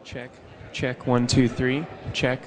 Check. Check. 1, 2, 3. Check.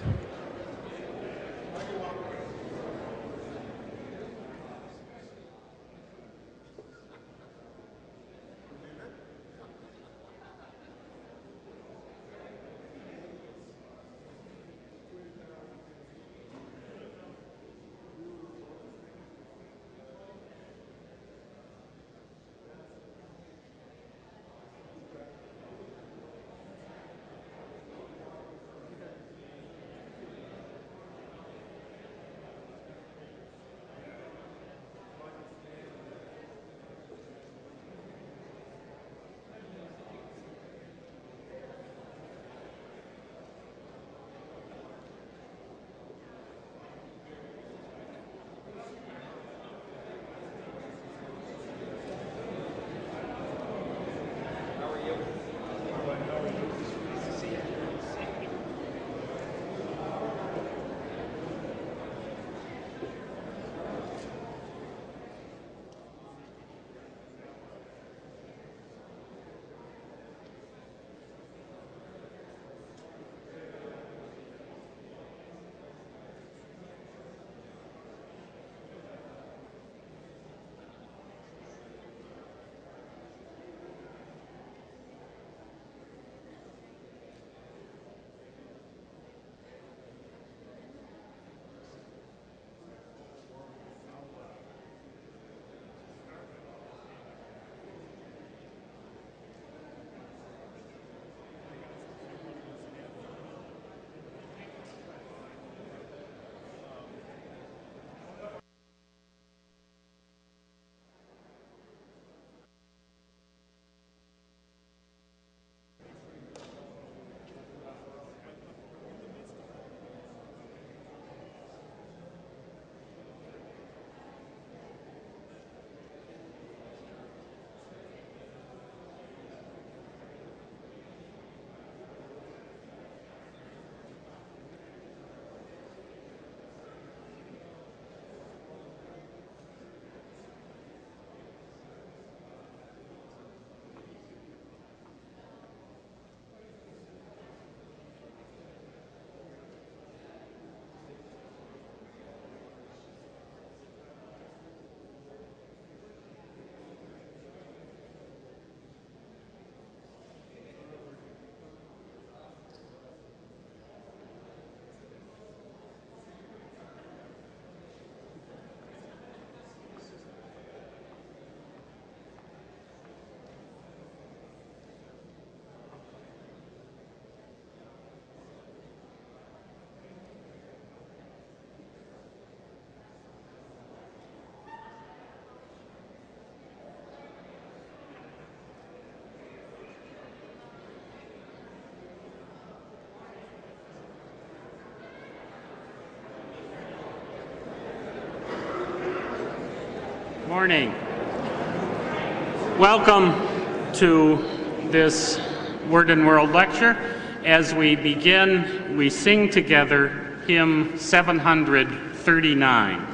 Morning. Welcome to this Word and World lecture. As we begin, we sing together hymn 739.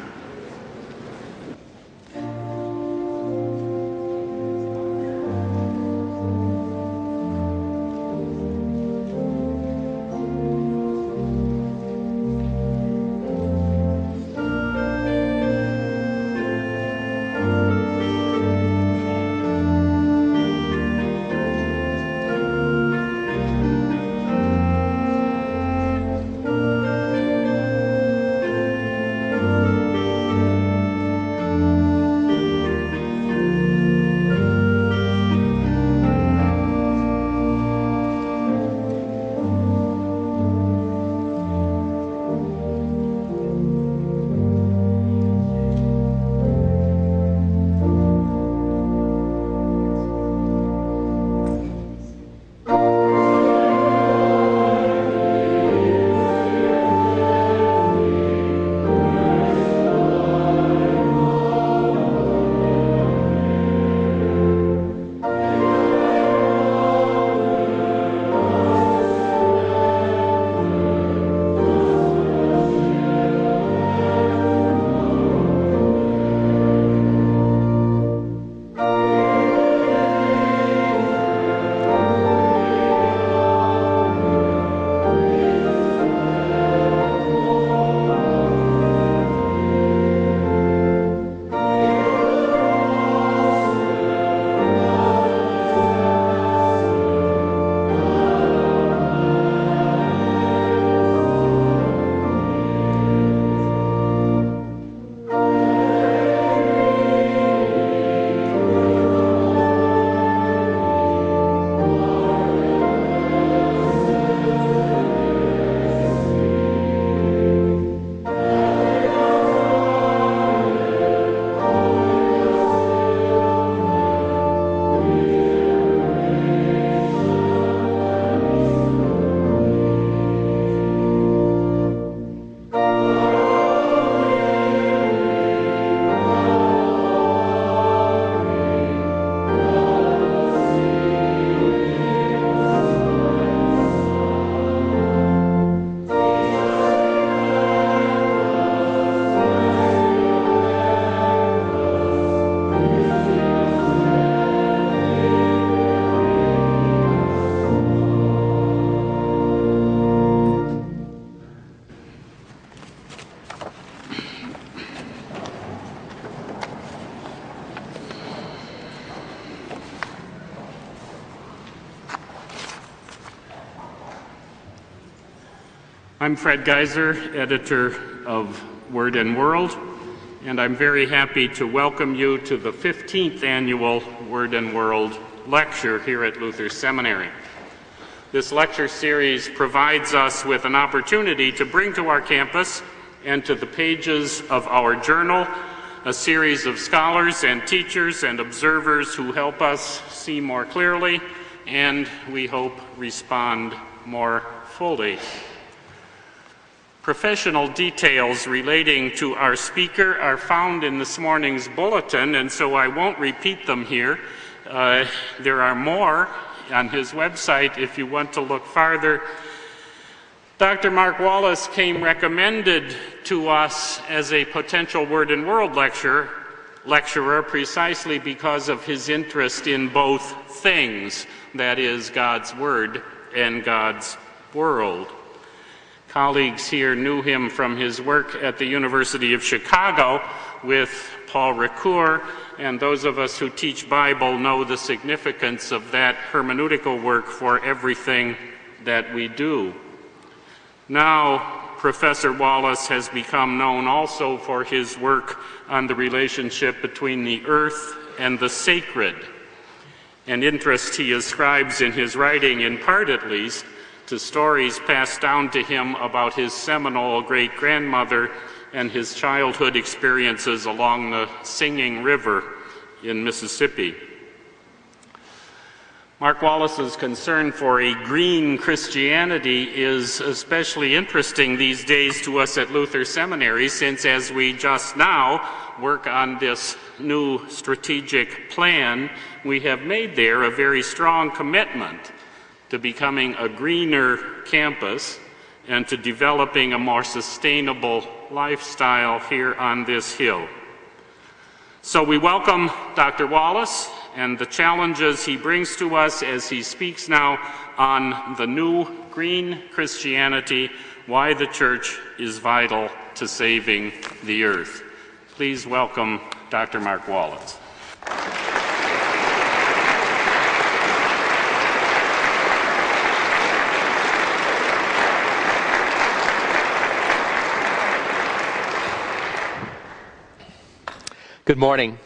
I'm Fred Geiser, editor of Word and World, and I'm very happy to welcome you to the 15th annual Word and World lecture here at Luther Seminary. This lecture series provides us with an opportunity to bring to our campus and to the pages of our journal a series of scholars and teachers and observers who help us see more clearly and, we hope, respond more fully. Professional details relating to our speaker are found in this morning's bulletin, and so I won't repeat them here. There are more on his website if you want to look farther. Dr. Mark Wallace came recommended to us as a potential Word and World lecturer precisely because of his interest in both things, that is, God's Word and God's world. Colleagues here knew him from his work at the University of Chicago with Paul Ricoeur, and those of us who teach Bible know the significance of that hermeneutical work for everything that we do. Now, Professor Wallace has become known also for his work on the relationship between the earth and the sacred, an interest he ascribes in his writing, in part at least, to stories passed down to him about his Seminole great-grandmother and his childhood experiences along the Singing River in Mississippi. Mark Wallace's concern for a green Christianity is especially interesting these days to us at Luther Seminary, since as we just now work on this new strategic plan, we have made there a very strong commitment to becoming a greener campus and to developing a more sustainable lifestyle here on this hill. So we welcome Dr. Wallace and the challenges he brings to us as he speaks now on the new green Christianity, why the church is vital to saving the earth. Please welcome Dr. Mark Wallace. Good morning.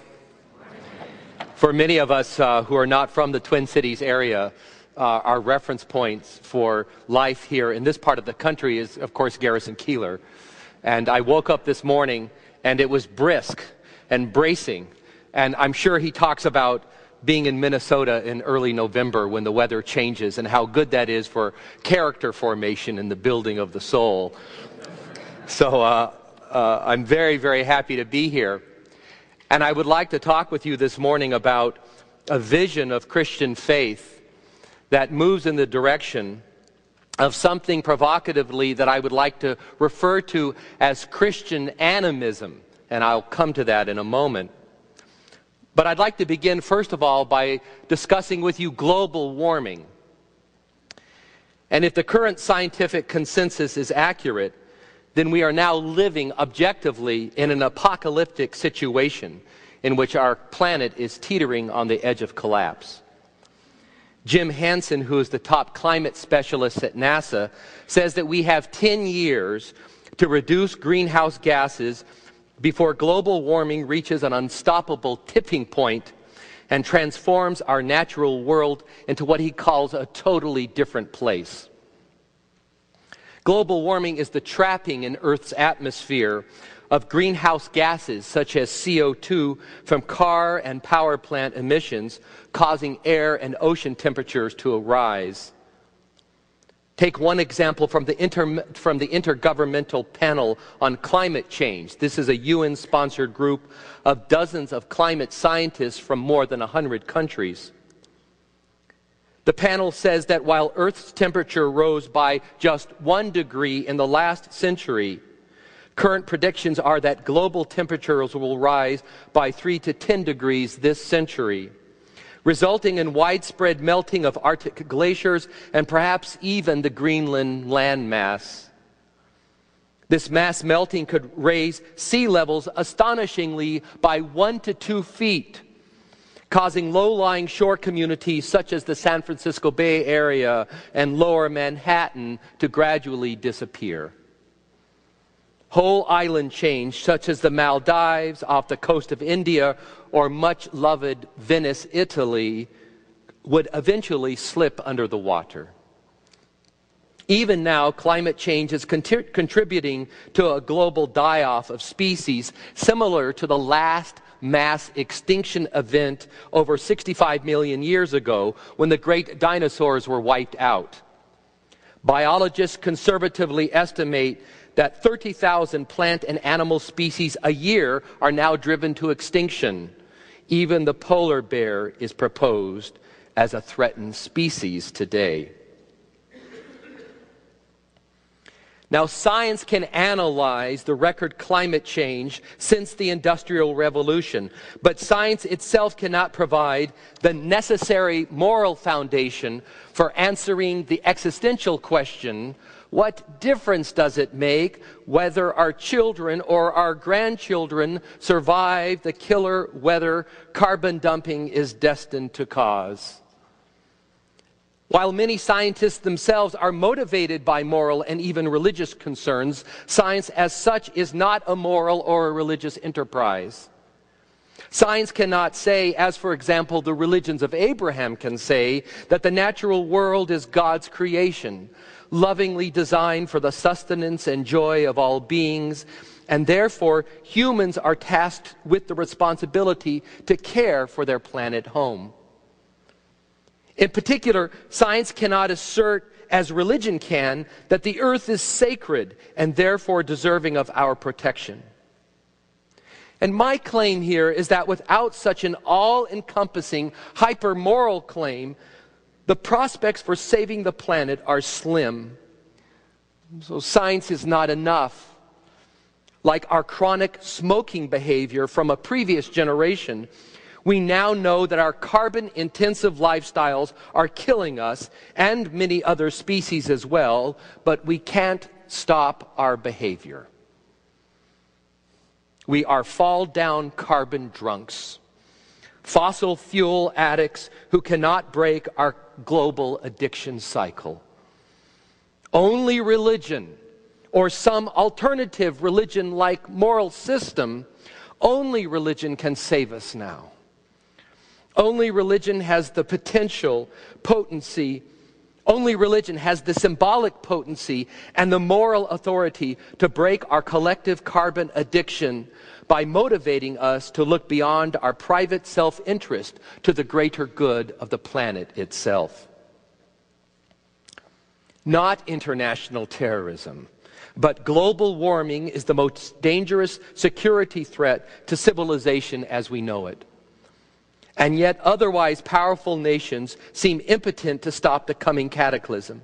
For many of us who are not from the Twin Cities area, our reference points for life here in this part of the country is, of course, Garrison Keillor. And I woke up this morning and it was brisk and bracing. And I'm sure he talks about being in Minnesota in early November when the weather changes and how good that is for character formation and the building of the soul. So I'm very, very happy to be here. And I would like to talk with you this morning about a vision of Christian faith that moves in the direction of something provocatively that I would like to refer to as Christian animism. And I'll come to that in a moment. But I'd like to begin, first of all, by discussing with you global warming. And if the current scientific consensus is accurate, then we are now living objectively in an apocalyptic situation in which our planet is teetering on the edge of collapse. Jim Hansen, who is the top climate specialist at NASA, says that we have 10 years to reduce greenhouse gases before global warming reaches an unstoppable tipping point and transforms our natural world into what he calls a totally different place. Global warming is the trapping in Earth's atmosphere of greenhouse gases such as CO2 from car and power plant emissions, causing air and ocean temperatures to rise. Take one example from the Intergovernmental Panel on Climate Change. This is a UN-sponsored group of dozens of climate scientists from more than 100 countries. The panel says that while Earth's temperature rose by just 1 degree in the last century, current predictions are that global temperatures will rise by 3 to 10 degrees this century, resulting in widespread melting of Arctic glaciers and perhaps even the Greenland landmass. This mass melting could raise sea levels astonishingly by 1 to 2 feet, causing low-lying shore communities such as the San Francisco Bay Area and lower Manhattan to gradually disappear. Whole island change, such as the Maldives off the coast of India or much-loved Venice, Italy, would eventually slip under the water. Even now, climate change is contributing to a global die-off of species similar to the last mass extinction event over 65 million years ago when the great dinosaurs were wiped out. Biologists conservatively estimate that 30,000 plant and animal species a year are now driven to extinction. Even the polar bear is proposed as a threatened species today. Now, science can analyze the record climate change since the Industrial Revolution, but science itself cannot provide the necessary moral foundation for answering the existential question, what difference does it make whether our children or our grandchildren survive the killer weather carbon dumping is destined to cause? While many scientists themselves are motivated by moral and even religious concerns, science as such is not a moral or a religious enterprise. Science cannot say, as for example the religions of Abraham can say, that the natural world is God's creation, lovingly designed for the sustenance and joy of all beings, and therefore humans are tasked with the responsibility to care for their planet home. In particular, science cannot assert, as religion can, that the earth is sacred and therefore deserving of our protection. And my claim here is that without such an all-encompassing, hyper-moral claim, the prospects for saving the planet are slim. So science is not enough. Like our chronic smoking behavior from a previous generation, we now know that our carbon-intensive lifestyles are killing us and many other species as well, but we can't stop our behavior. We are fall-down carbon drunks, fossil fuel addicts who cannot break our global addiction cycle. Only religion, or some alternative religion-like moral system, only religion can save us now. Only religion has the potential, potency, only religion has the symbolic potency and the moral authority to break our collective carbon addiction by motivating us to look beyond our private self-interest to the greater good of the planet itself. Not international terrorism, but global warming is the most dangerous security threat to civilization as we know it. And yet otherwise powerful nations seem impotent to stop the coming cataclysm.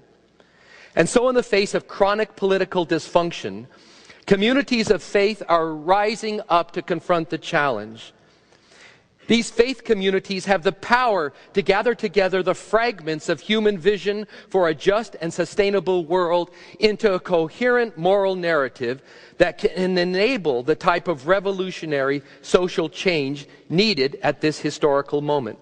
And so in the face of chronic political dysfunction, communities of faith are rising up to confront the challenge. These faith communities have the power to gather together the fragments of human vision for a just and sustainable world into a coherent moral narrative that can enable the type of revolutionary social change needed at this historical moment.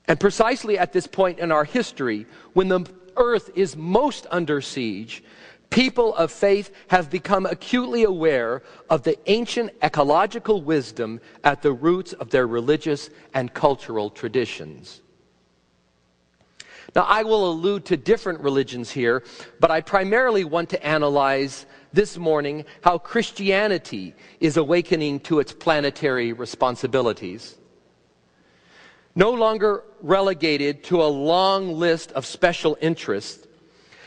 And precisely at this point in our history, when the earth is most under siege, people of faith have become acutely aware of the ancient ecological wisdom at the roots of their religious and cultural traditions. Now, I will allude to different religions here, but I primarily want to analyze this morning how Christianity is awakening to its planetary responsibilities. No longer relegated to a long list of special interests,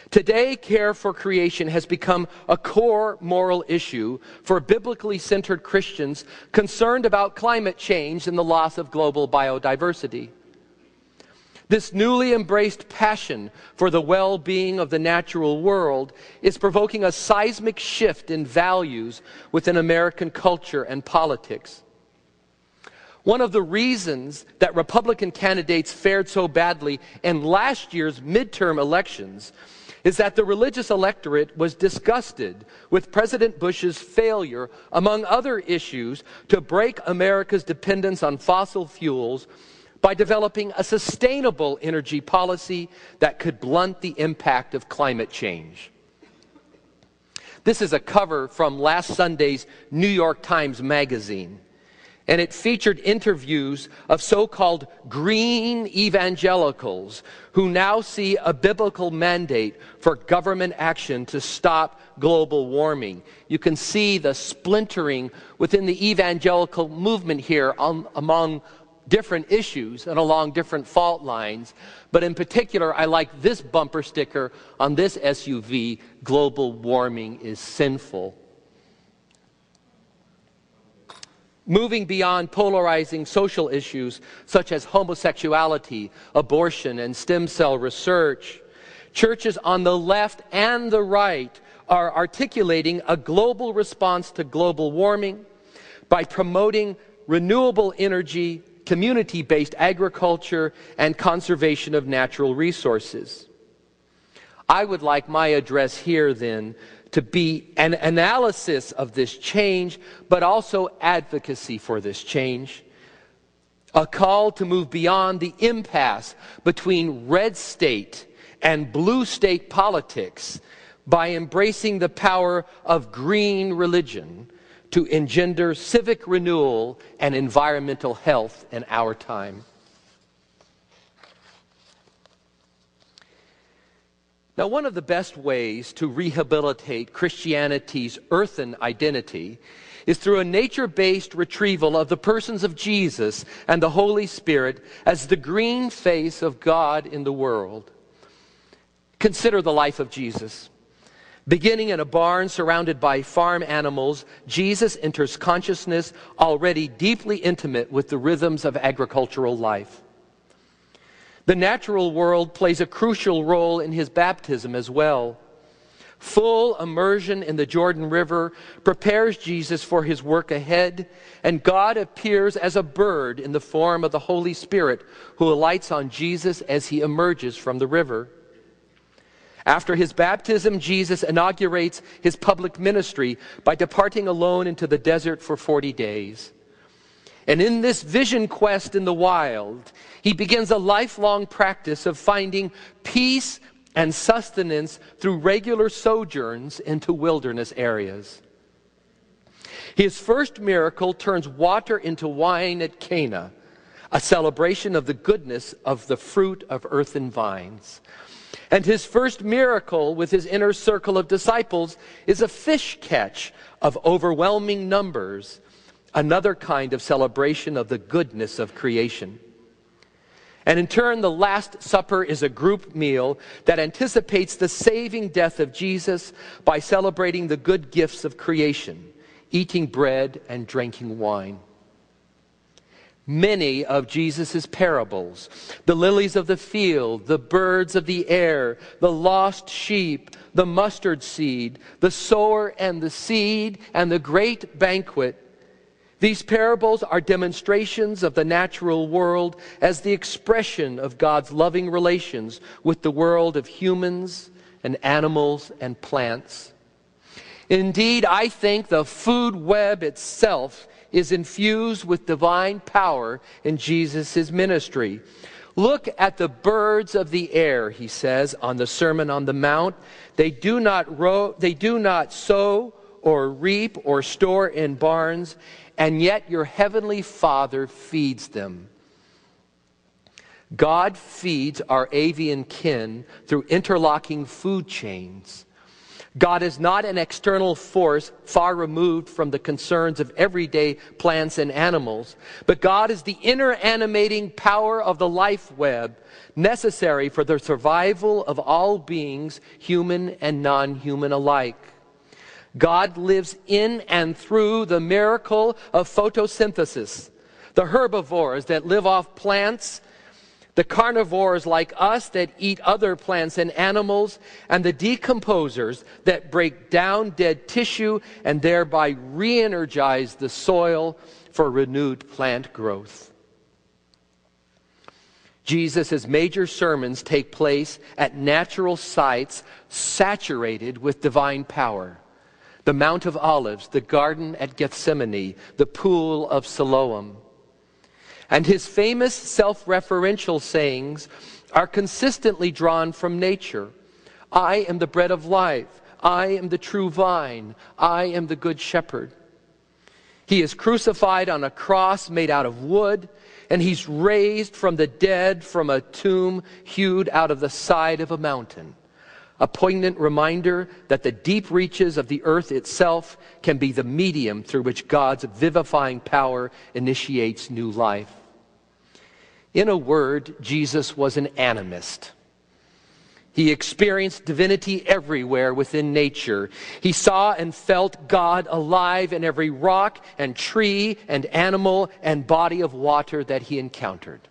today, care for creation has become a core moral issue for biblically centered Christians concerned about climate change and the loss of global biodiversity. This newly embraced passion for the well-being of the natural world is provoking a seismic shift in values within American culture and politics. One of the reasons that Republican candidates fared so badly in last year's midterm elections is that the religious electorate was disgusted with President Bush's failure, among other issues, to break America's dependence on fossil fuels by developing a sustainable energy policy that could blunt the impact of climate change. This is a cover from last Sunday's New York Times Magazine, and it featured interviews of so-called green evangelicals who now see a biblical mandate for government action to stop global warming. You can see the splintering within the evangelical movement here among different issues and along different fault lines. But in particular, I like this bumper sticker on this SUV, "Global warming is sinful." Moving beyond polarizing social issues such as homosexuality, abortion, and stem cell research, churches on the left and the right are articulating a global response to global warming by promoting renewable energy, community-based agriculture, and conservation of natural resources. I would like my address here then to be an analysis of this change, but also advocacy for this change. A call to move beyond the impasse between red state and blue state politics by embracing the power of green religion to engender civic renewal and environmental health in our time. Now, one of the best ways to rehabilitate Christianity's earthen identity is through a nature-based retrieval of the persons of Jesus and the Holy Spirit as the green face of God in the world. Consider the life of Jesus. Beginning in a barn surrounded by farm animals, Jesus enters consciousness already deeply intimate with the rhythms of agricultural life. The natural world plays a crucial role in his baptism as well. Full immersion in the Jordan River prepares Jesus for his work ahead, and God appears as a bird in the form of the Holy Spirit who alights on Jesus as he emerges from the river. After his baptism, Jesus inaugurates his public ministry by departing alone into the desert for 40 days. And in this vision quest in the wild, he begins a lifelong practice of finding peace and sustenance through regular sojourns into wilderness areas. His first miracle turns water into wine at Cana, a celebration of the goodness of the fruit of earthen vines. And his first miracle with his inner circle of disciples is a fish catch of overwhelming numbers, another kind of celebration of the goodness of creation. And in turn, the Last Supper is a group meal that anticipates the saving death of Jesus by celebrating the good gifts of creation, eating bread and drinking wine. Many of Jesus' parables, the lilies of the field, the birds of the air, the lost sheep, the mustard seed, the sower and the seed, and the great banquet, these parables are demonstrations of the natural world as the expression of God's loving relations with the world of humans and animals and plants. Indeed, I think the food web itself is infused with divine power in Jesus' ministry. Look at the birds of the air, he says on the Sermon on the Mount. They do not sow or reap or store in barns, and yet your heavenly Father feeds them. God feeds our avian kin through interlocking food chains. God is not an external force far removed from the concerns of everyday plants and animals, but God is the inner animating power of the life web necessary for the survival of all beings, human and non-human alike. God lives in and through the miracle of photosynthesis, the herbivores that live off plants, the carnivores like us that eat other plants and animals, and the decomposers that break down dead tissue and thereby re-energize the soil for renewed plant growth. Jesus' major sermons take place at natural sites saturated with divine power. The Mount of Olives, the garden at Gethsemane, the pool of Siloam. And his famous self-referential sayings are consistently drawn from nature. I am the bread of life. I am the true vine. I am the good shepherd. He is crucified on a cross made out of wood, and he's raised from the dead from a tomb hewed out of the side of a mountain. A poignant reminder that the deep reaches of the earth itself can be the medium through which God's vivifying power initiates new life. In a word, Jesus was an animist. He experienced divinity everywhere within nature. He saw and felt God alive in every rock and tree and animal and body of water that he encountered.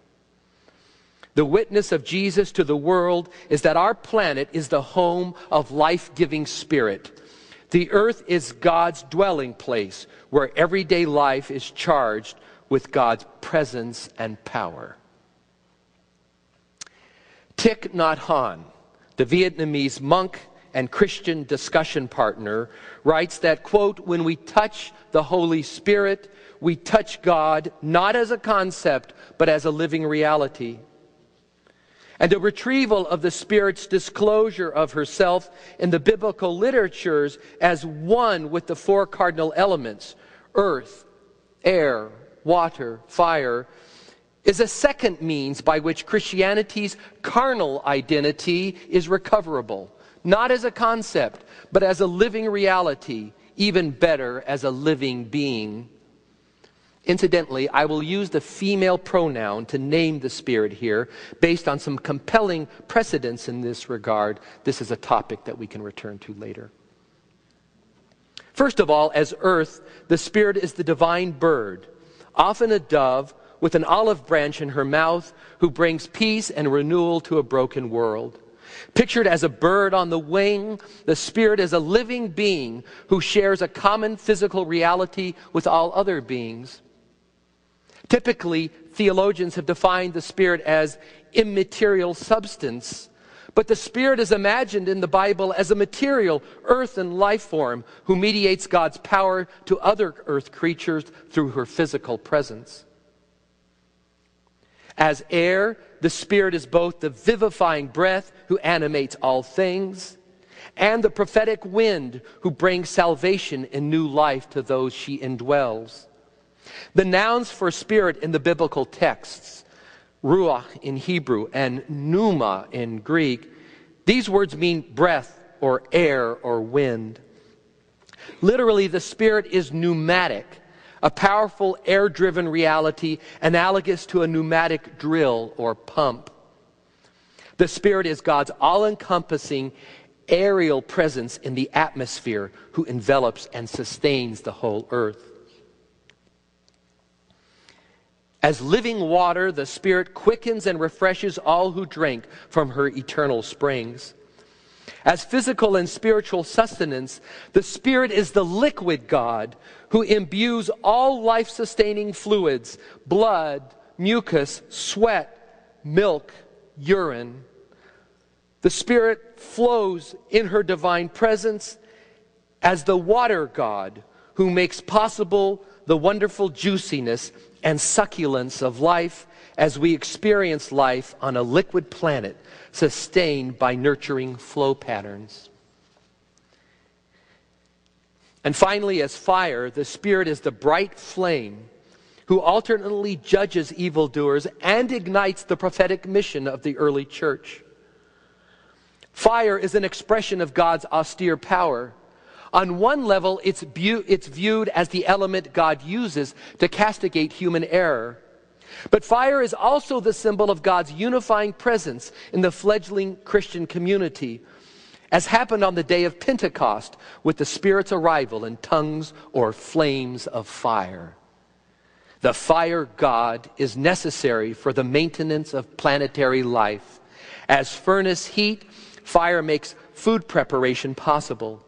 The witness of Jesus to the world is that our planet is the home of life-giving spirit. The earth is God's dwelling place, where everyday life is charged with God's presence and power. Thich Nhat Hanh, the Vietnamese monk and Christian discussion partner, writes that, quote, when we touch the Holy Spirit, we touch God not as a concept, but as a living reality. And a retrieval of the Spirit's disclosure of herself in the biblical literatures as one with the four cardinal elements, earth, air, water, fire, is a second means by which Christianity's carnal identity is recoverable, not as a concept, but as a living reality, even better, as a living being. Incidentally, I will use the female pronoun to name the Spirit here based on some compelling precedents in this regard. This is a topic that we can return to later. First of all, as earth, the Spirit is the divine bird, often a dove with an olive branch in her mouth, who brings peace and renewal to a broken world. Pictured as a bird on the wing, the Spirit is a living being who shares a common physical reality with all other beings. Typically, theologians have defined the Spirit as immaterial substance, but the Spirit is imagined in the Bible as a material earth and life form who mediates God's power to other earth creatures through her physical presence. As air, the Spirit is both the vivifying breath who animates all things and the prophetic wind who brings salvation and new life to those she indwells. The nouns for spirit in the biblical texts, ruach in Hebrew and pneuma in Greek, these words mean breath or air or wind. Literally, the Spirit is pneumatic, a powerful air-driven reality analogous to a pneumatic drill or pump. The Spirit is God's all-encompassing aerial presence in the atmosphere who envelops and sustains the whole earth. As living water, the Spirit quickens and refreshes all who drink from her eternal springs. As physical and spiritual sustenance, the Spirit is the liquid God who imbues all life-sustaining fluids, blood, mucus, sweat, milk, urine. The Spirit flows in her divine presence as the water God who makes possible the wonderful juiciness and succulence of life as we experience life on a liquid planet sustained by nurturing flow patterns. And finally, as fire, the Spirit is the bright flame who alternately judges evildoers and ignites the prophetic mission of the early church. Fire is an expression of God's austere power. On one level, it's viewed as the element God uses to castigate human error. But fire is also the symbol of God's unifying presence in the fledgling Christian community, as happened on the day of Pentecost with the Spirit's arrival in tongues or flames of fire. The fire God is necessary for the maintenance of planetary life. As furnace heat, fire makes food preparation possible.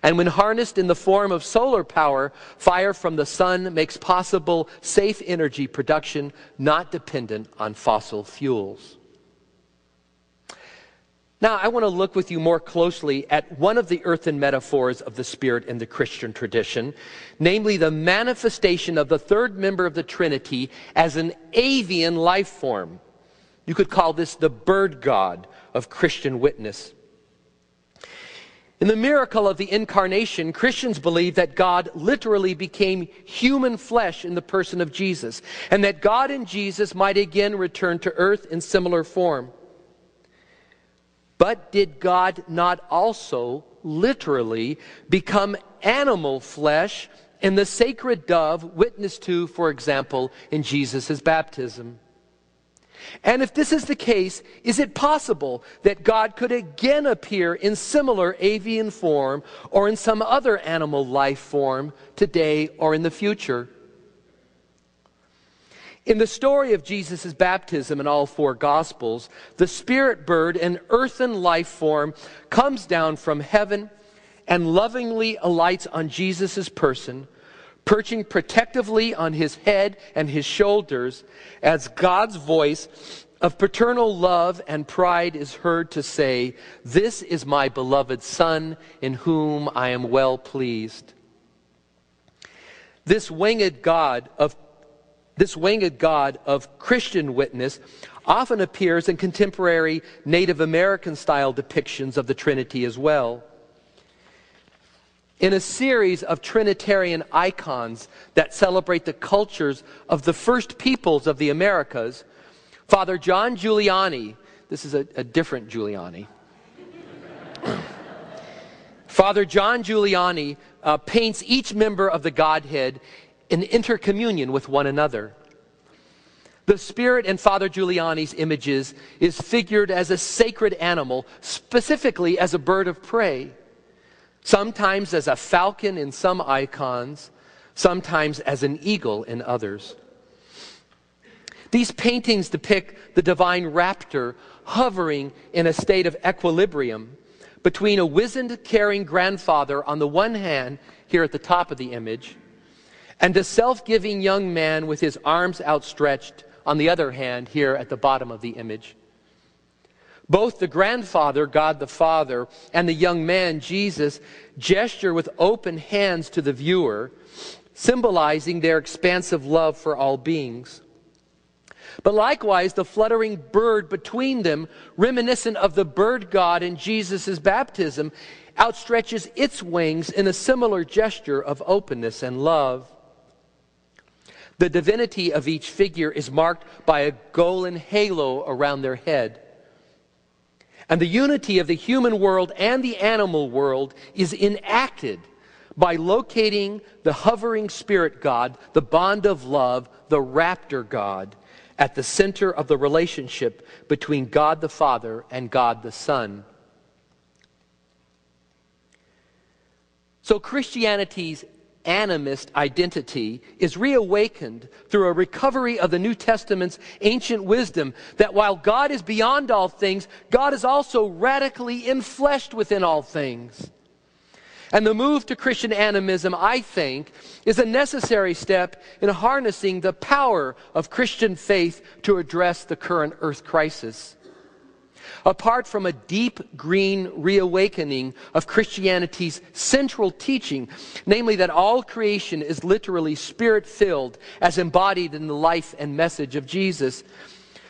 And when harnessed in the form of solar power, fire from the sun makes possible safe energy production not dependent on fossil fuels. Now, I want to look with you more closely at one of the earthen metaphors of the Spirit in the Christian tradition, namely the manifestation of the third member of the Trinity as an avian life form. You could call this the bird god of Christian witness. In the miracle of the incarnation, Christians believe that God literally became human flesh in the person of Jesus, and that God in Jesus might again return to earth in similar form. But did God not also literally become animal flesh in the sacred dove witnessed to, for example, in Jesus' baptism? And if this is the case, is it possible that God could again appear in similar avian form or in some other animal life form today or in the future? In the story of Jesus' baptism in all four Gospels, the spirit bird, an earthen life form, comes down from heaven and lovingly alights on Jesus' person, perching protectively on his head and his shoulders as God's voice of paternal love and pride is heard to say, "This is my beloved Son, in whom I am well pleased." This winged God of Christian witness often appears in contemporary Native American style depictions of the Trinity as well. In a series of Trinitarian icons that celebrate the cultures of the first peoples of the Americas, Father John Giuliani, this is a different Giuliani, Father John Giuliani paints each member of the Godhead in intercommunion with one another. The Spirit in Father Giuliani's images is figured as a sacred animal, specifically as a bird of prey. Sometimes as a falcon in some icons, sometimes as an eagle in others. These paintings depict the divine raptor hovering in a state of equilibrium between a wizened, caring grandfather on the one hand, here at the top of the image, and a self-giving young man with his arms outstretched on the other hand, here at the bottom of the image. Both the grandfather, God the Father, and the young man, Jesus, gesture with open hands to the viewer, symbolizing their expansive love for all beings. But likewise, the fluttering bird between them, reminiscent of the bird god in Jesus' baptism, outstretches its wings in a similar gesture of openness and love. The divinity of each figure is marked by a golden halo around their head. And the unity of the human world and the animal world is enacted by locating the hovering spirit God, the bond of love, the raptor God, at the center of the relationship between God the Father and God the Son. So Christianity's animist identity is reawakened through a recovery of the New Testament's ancient wisdom that while God is beyond all things, God is also radically enfleshed within all things. And the move to Christian animism, I think, is a necessary step in harnessing the power of Christian faith to address the current earth crisis. Apart from a deep green reawakening of Christianity's central teaching, namely that all creation is literally spirit-filled as embodied in the life and message of Jesus,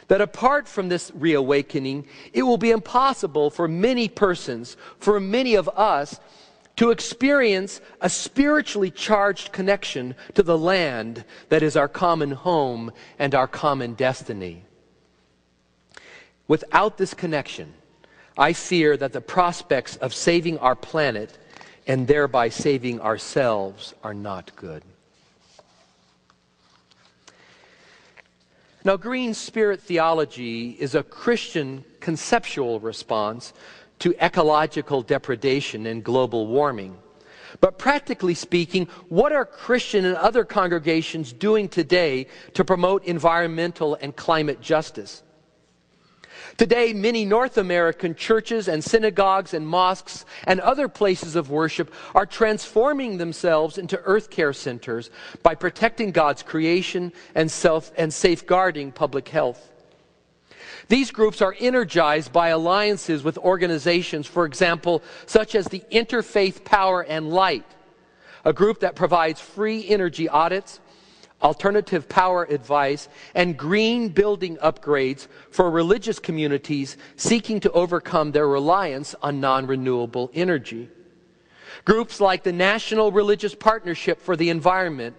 that apart from this reawakening, it will be impossible for many persons, for many of us, to experience a spiritually charged connection to the land that is our common home and our common destiny. Without this connection, I fear that the prospects of saving our planet and thereby saving ourselves are not good. Now, green spirit theology is a Christian conceptual response to ecological depredation and global warming. But practically speaking, what are Christian and other congregations doing today to promote environmental and climate justice? Today, many North American churches and synagogues and mosques and other places of worship are transforming themselves into earth care centers by protecting God's creation and safeguarding public health. These groups are energized by alliances with organizations, for example, such as the Interfaith Power and Light, a group that provides free energy audits, alternative power advice, and green building upgrades for religious communities seeking to overcome their reliance on non-renewable energy. Groups like the National Religious Partnership for the Environment,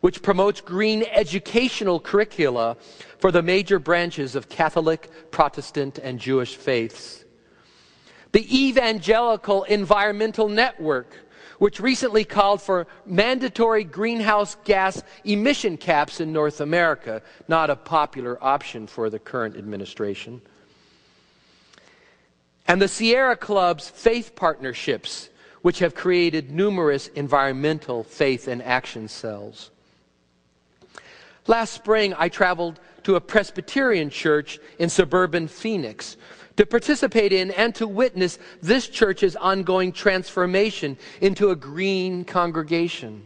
which promotes green educational curricula for the major branches of Catholic, Protestant, and Jewish faiths. The Evangelical Environmental Network, which recently called for mandatory greenhouse gas emission caps in North America, not a popular option for the current administration. And the Sierra Club's faith partnerships, which have created numerous environmental faith and action cells. Last spring, I traveled to a Presbyterian church in suburban Phoenix to participate in and to witness this church's ongoing transformation into a green congregation.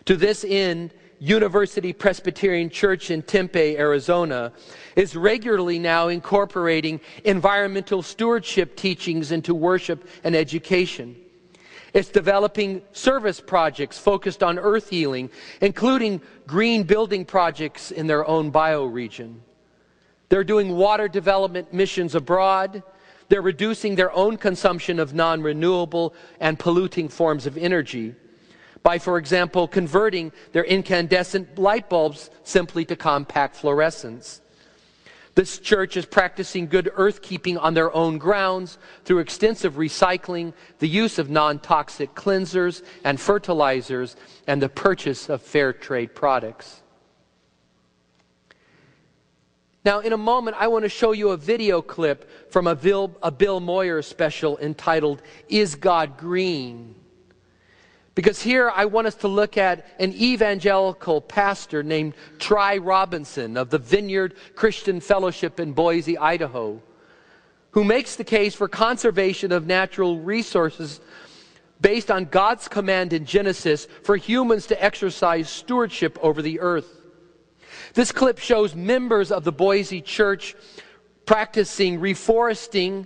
To this end, University Presbyterian Church in Tempe, Arizona, is regularly now incorporating environmental stewardship teachings into worship and education. It's developing service projects focused on earth healing, including green building projects in their own bioregion. They're doing water development missions abroad. They're reducing their own consumption of non-renewable and polluting forms of energy by, for example, converting their incandescent light bulbs simply to compact fluorescence. This church is practicing good earth keeping on their own grounds through extensive recycling, the use of non-toxic cleansers and fertilizers, and the purchase of fair trade products. Now, in a moment, I want to show you a video clip from a Bill Moyers special entitled, "Is God Green?" Because here I want us to look at an evangelical pastor named Tri Robinson of the Vineyard Christian Fellowship in Boise, Idaho, who makes the case for conservation of natural resources based on God's command in Genesis for humans to exercise stewardship over the earth. This clip shows members of the Boise church practicing reforesting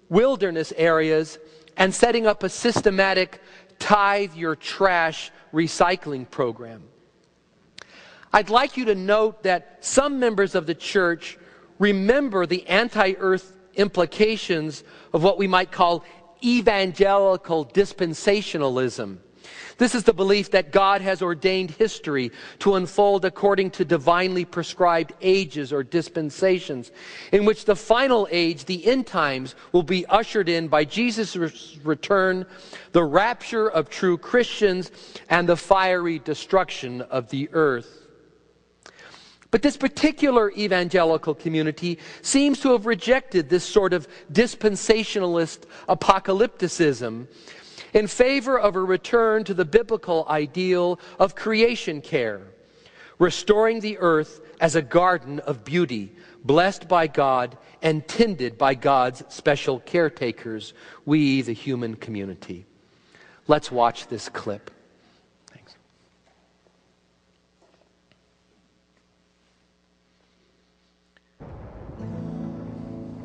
wilderness areas and setting up a systematic tithe your trash recycling program. I'd like you to note that some members of the church remember the anti-earth implications of what we might call evangelical dispensationalism. This is the belief that God has ordained history to unfold according to divinely prescribed ages or dispensations, in which the final age, the end times, will be ushered in by Jesus' return, the rapture of true Christians, and the fiery destruction of the earth. But this particular evangelical community seems to have rejected this sort of dispensationalist apocalypticism in favor of a return to the biblical ideal of creation care, restoring the earth as a garden of beauty, blessed by God and tended by God's special caretakers, we, the human community. Let's watch this clip. Thanks.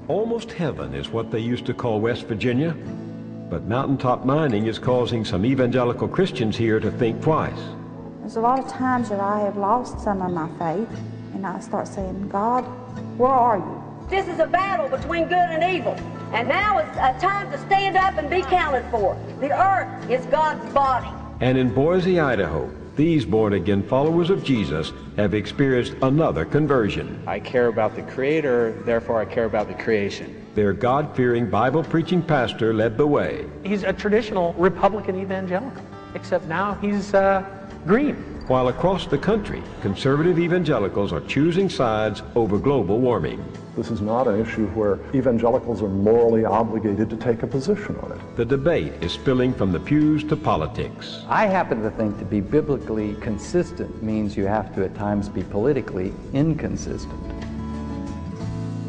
Almost heaven is what they used to call West Virginia. But mountaintop mining is causing some evangelical Christians here to think twice. There's a lot of times that I have lost some of my faith, and I start saying, God, where are you? This is a battle between good and evil, and now it's a time to stand up and be counted for. The earth is God's body. And in Boise, Idaho, these born-again followers of Jesus have experienced another conversion. I care about the Creator, therefore I care about the creation. Their God-fearing, Bible-preaching pastor led the way. He's a traditional Republican evangelical, except now he's green. While across the country, conservative evangelicals are choosing sides over global warming. This is not an issue where evangelicals are morally obligated to take a position on it. The debate is spilling from the pews to politics. I happen to think to be biblically consistent means you have to at times be politically inconsistent.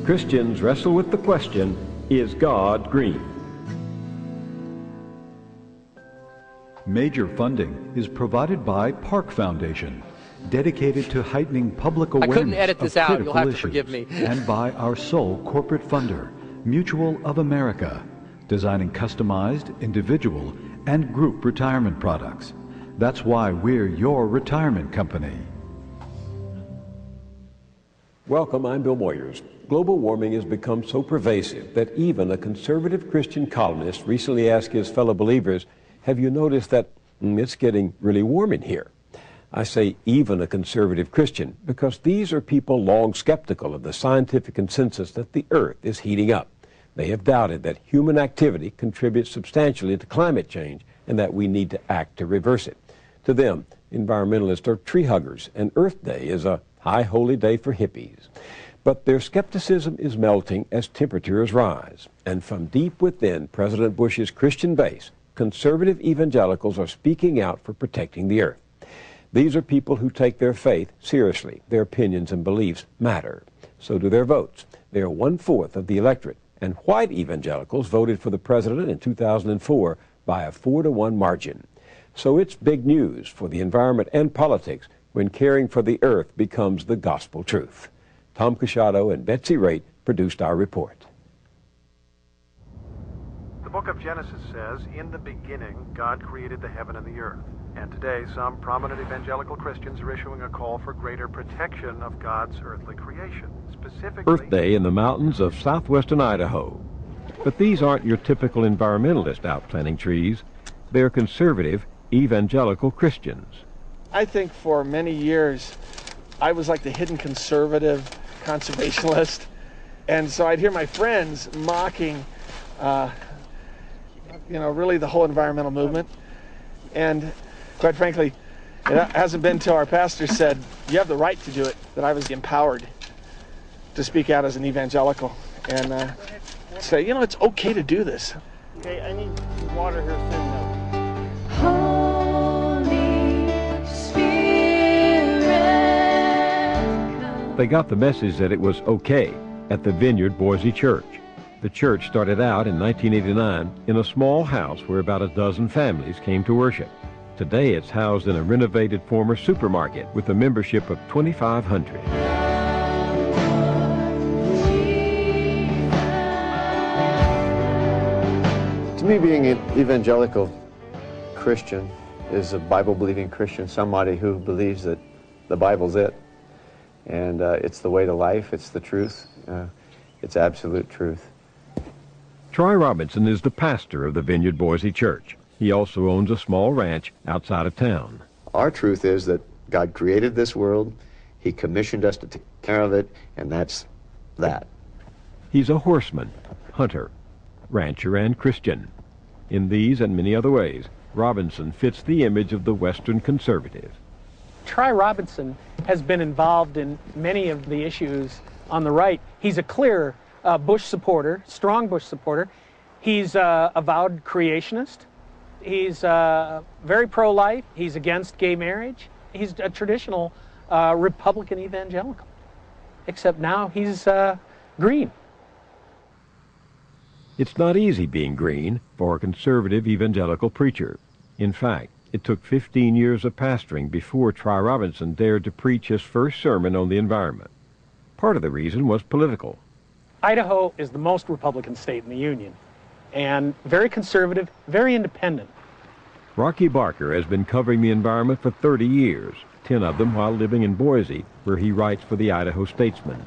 Christians wrestle with the question, is God green? Major funding is provided by Park Foundation, dedicated to heightening public awareness I couldn't edit this of out. critical You'll have to issues, forgive me. and by our sole corporate funder, Mutual of America, designing customized, individual, and group retirement products. That's why we're your retirement company. Welcome, I'm Bill Moyers. Global warming has become so pervasive that even a conservative Christian columnist recently asked his fellow believers, have you noticed that it's getting really warm in here? I say even a conservative Christian because these are people long skeptical of the scientific consensus that the earth is heating up. They have doubted that human activity contributes substantially to climate change and that we need to act to reverse it. To them, environmentalists are tree huggers, and Earth Day is a high holy day for hippies. But their skepticism is melting as temperatures rise. And from deep within President Bush's Christian base, conservative evangelicals are speaking out for protecting the earth. These are people who take their faith seriously. Their opinions and beliefs matter. So do their votes. They are 1/4 of the electorate. And white evangelicals voted for the president in 2004 by a 4-to-1 margin. So it's big news for the environment and politics when caring for the earth becomes the gospel truth. Tom Casciato and Betsy Raitt produced our report. The book of Genesis says, in the beginning, God created the heaven and the earth. And today, some prominent evangelical Christians are issuing a call for greater protection of God's earthly creation, specifically Earth Day in the mountains of southwestern Idaho. But these aren't your typical environmentalist out planting trees. They're conservative, evangelical Christians. I think for many years, I was like the hidden conservative conservationist. And so I'd hear my friends mocking, really the whole environmental movement. And quite frankly, it hasn't been until our pastor said, you have the right to do it, that I was empowered to speak out as an evangelical and say, it's okay to do this. Okay, I need water here soon, though. They got the message that it was okay at the Vineyard Boise Church. The church started out in 1989 in a small house where about a dozen families came to worship. Today it's housed in a renovated former supermarket with a membership of 2,500. To me, being an evangelical Christian is a Bible-believing Christian, somebody who believes that the Bible's it. And it's the way to life, it's the truth, it's absolute truth. Troy Robinson is the pastor of the Vineyard Boise Church. He also owns a small ranch outside of town. Our truth is that God created this world, He commissioned us to take care of it, and that's that. He's a horseman, hunter, rancher, and Christian. In these and many other ways, Robinson fits the image of the Western conservative. Troy Robinson has been involved in many of the issues on the right. He's a clear Bush supporter, strong Bush supporter. He's a avowed creationist. He's very pro-life. He's against gay marriage. He's a traditional Republican evangelical, except now he's green. It's not easy being green for a conservative evangelical preacher. In fact, it took 15 years of pastoring before Troy Robinson dared to preach his first sermon on the environment. Part of the reason was political. Idaho is the most Republican state in the Union, and very conservative, very independent. Rocky Barker has been covering the environment for 30 years, 10 of them while living in Boise, where he writes for the Idaho Statesman.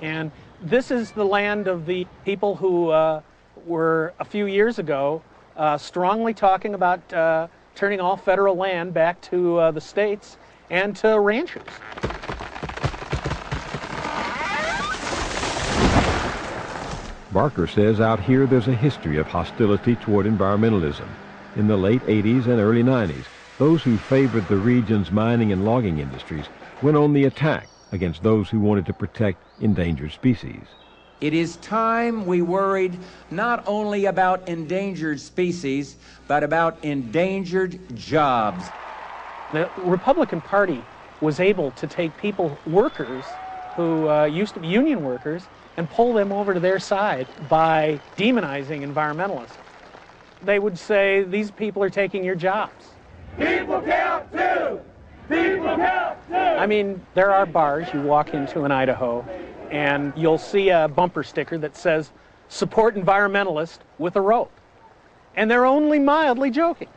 And this is the land of the people who were, a few years ago, strongly talking about turning all federal land back to the states and to ranchers. Barker says out here there's a history of hostility toward environmentalism. In the late 80s and early 90s, those who favored the region's mining and logging industries went on the attack against those who wanted to protect endangered species. It is time we worried not only about endangered species, but about endangered jobs. The Republican Party was able to take people, workers, who used to be union workers and pull them over to their side by demonizing environmentalists. They would say, these people are taking your jobs. People count too! People count too! I mean, there are bars, you walk into in Idaho, and you'll see a bumper sticker that says, support environmentalists with a rope. And they're only mildly joking.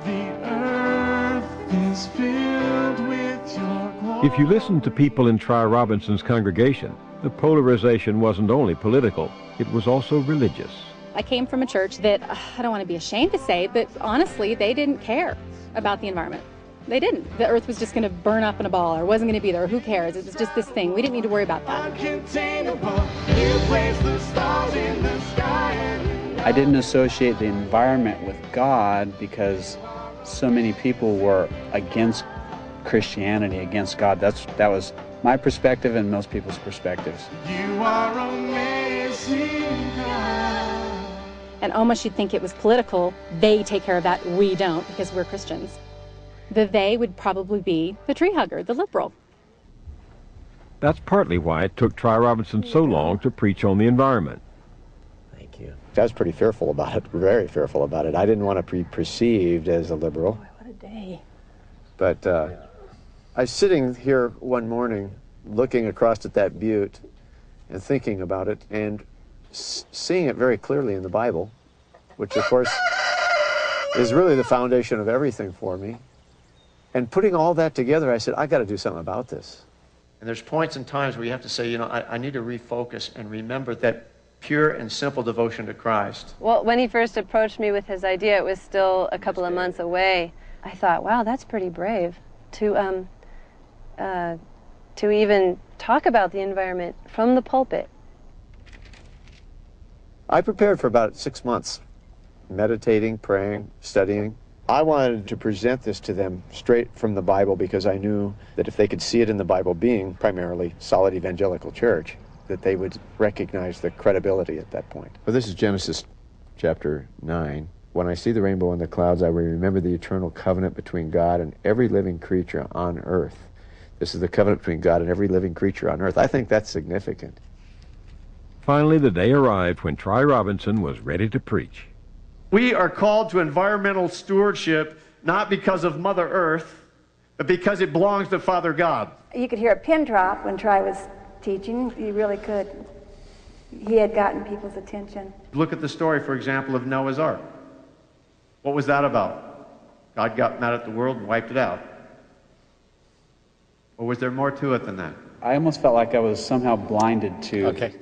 The earth is filled with your glory. If you listen to people in Tri Robinson's congregation, the polarization wasn't only political, it was also religious. I came from a church that, I don't want to be ashamed to say, but honestly, they didn't care about the environment. They didn't. The earth was just going to burn up in a ball or wasn't going to be there. Who cares? It was just this thing. We didn't need to worry about that. I didn't associate the environment with God because so many people were against Christianity, against God. That was my perspective and most people's perspectives. You are amazing, God. And almost you'd think it was political. They take care of that. We don't because we're Christians. The they would probably be the tree hugger, the liberal. That's partly why it took Tri Robinson so long to preach on the environment. Thank you. I was pretty fearful about it, very fearful about it. I didn't want to be perceived as a liberal. Boy, what a day. But I was sitting here one morning looking across at that butte and thinking about it and seeing it very clearly in the Bible, which of course is really the foundation of everything for me. And putting all that together, I said, I got to do something about this. And there's points and times where you have to say, you know, I need to refocus and remember that pure and simple devotion to Christ. Well, when he first approached me with his idea, it was still a couple of months away. I thought, wow, that's pretty brave to even talk about the environment from the pulpit. I prepared for about 6 months, meditating, praying, studying. I wanted to present this to them straight from the Bible because I knew that if they could see it in the Bible, being primarily solid evangelical church, that they would recognize the credibility at that point. Well, this is Genesis chapter 9. When I see the rainbow in the clouds, I will remember the eternal covenant between God and every living creature on earth. This is the covenant between God and every living creature on earth. I think that's significant. Finally, the day arrived when Tri Robinson was ready to preach. We are called to environmental stewardship not because of Mother Earth, but because it belongs to Father God. You could hear a pin drop when Tri was teaching. You really could. He had gotten people's attention. Look at the story, for example, of Noah's Ark. What was that about? God got mad at the world and wiped it out. Or was there more to it than that? I almost felt like I was somehow blinded to... Okay.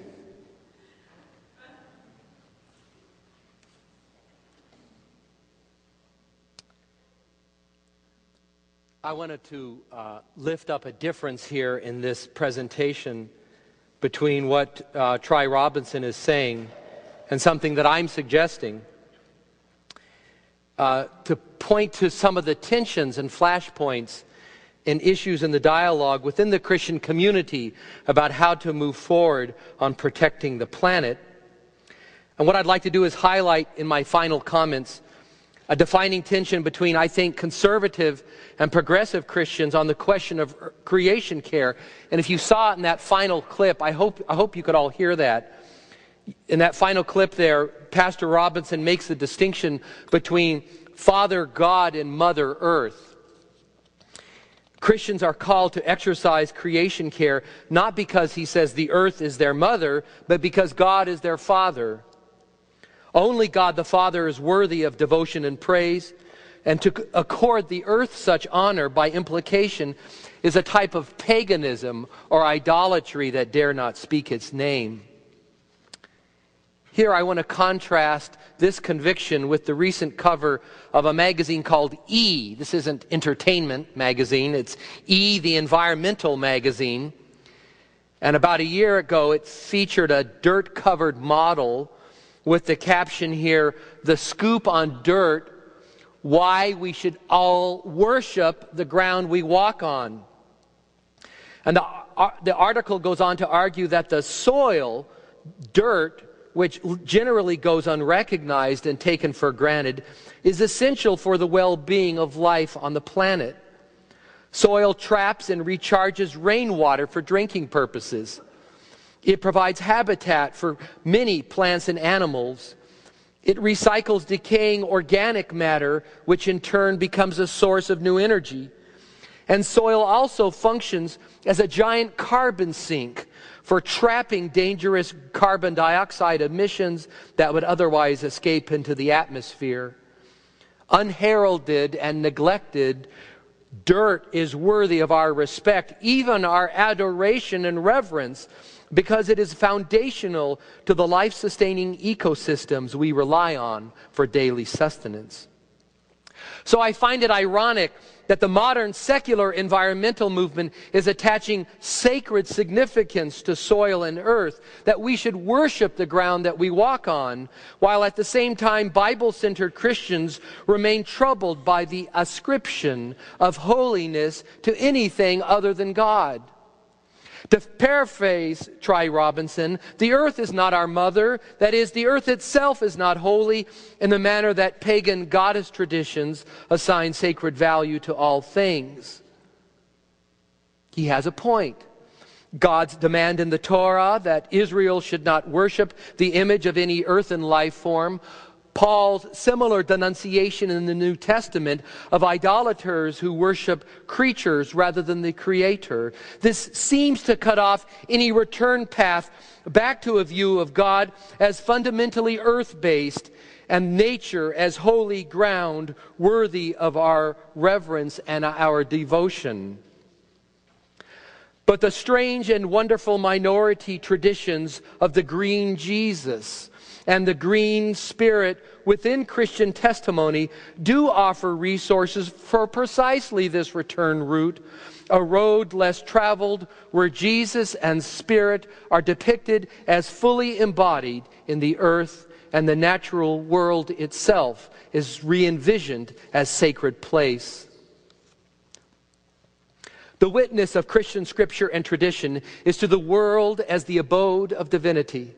I wanted to lift up a difference here in this presentation between what Tri Robinson is saying and something that I'm suggesting, to point to some of the tensions and flashpoints and issues in the dialogue within the Christian community about how to move forward on protecting the planet. And what I'd like to do is highlight in my final comments a defining tension between, I think, conservative and progressive Christians on the question of creation care. And if you saw it in that final clip, I hope you could all hear that. In that final clip there, Pastor Robinson makes the distinction between Father God and Mother Earth. Christians are called to exercise creation care, not because he says the earth is their mother, but because God is their father. Only God the Father is worthy of devotion and praise, and to accord the earth such honor by implication is a type of paganism or idolatry that dare not speak its name. Here I want to contrast this conviction with the recent cover of a magazine called E. This isn't entertainment magazine, it's E, the environmental magazine. And about a year ago it featured a dirt-covered model with the caption here, "The Scoop on Dirt, Why We Should All Worship the Ground We Walk On." And the article goes on to argue that the soil, dirt, which generally goes unrecognized and taken for granted, is essential for the well-being of life on the planet. Soil traps and recharges rainwater for drinking purposes. It provides habitat for many plants and animals. It recycles decaying organic matter, which in turn becomes a source of new energy. And soil also functions as a giant carbon sink for trapping dangerous carbon dioxide emissions that would otherwise escape into the atmosphere. Unheralded and neglected, dirt is worthy of our respect, even our adoration and reverence, because it is foundational to the life-sustaining ecosystems we rely on for daily sustenance. So I find it ironic that the modern secular environmental movement is attaching sacred significance to soil and earth, that we should worship the ground that we walk on, while at the same time Bible-centered Christians remain troubled by the ascription of holiness to anything other than God. To paraphrase Try Robinson, the earth is not our mother. That is, the earth itself is not holy in the manner that pagan goddess traditions assign sacred value to all things. He has a point. God's demand in the Torah that Israel should not worship the image of any earthen life form, Paul's similar denunciation in the New Testament of idolaters who worship creatures rather than the Creator. This seems to cut off any return path back to a view of God as fundamentally earth-based and nature as holy ground worthy of our reverence and our devotion. But the strange and wonderful minority traditions of the green Jesus and the green spirit within Christian testimony do offer resources for precisely this return route, a road less traveled where Jesus and Spirit are depicted as fully embodied in the earth, and the natural world itself is re-envisioned as sacred place. The witness of Christian scripture and tradition is to the world as the abode of divinity,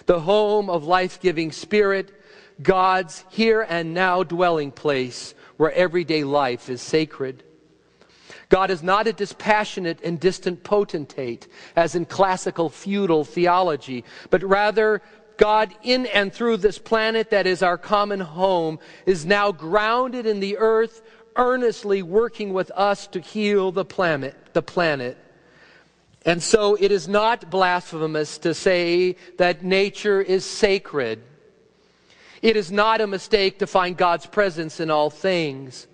the home of life-giving Spirit, God's here and now dwelling place where everyday life is sacred. God is not a dispassionate and distant potentate, as in classical feudal theology, but rather God in and through this planet that is our common home is now grounded in the earth, earnestly working with us to heal the planet. And so it is not blasphemous to say that nature is sacred. It is not a mistake to find God's presence in all things.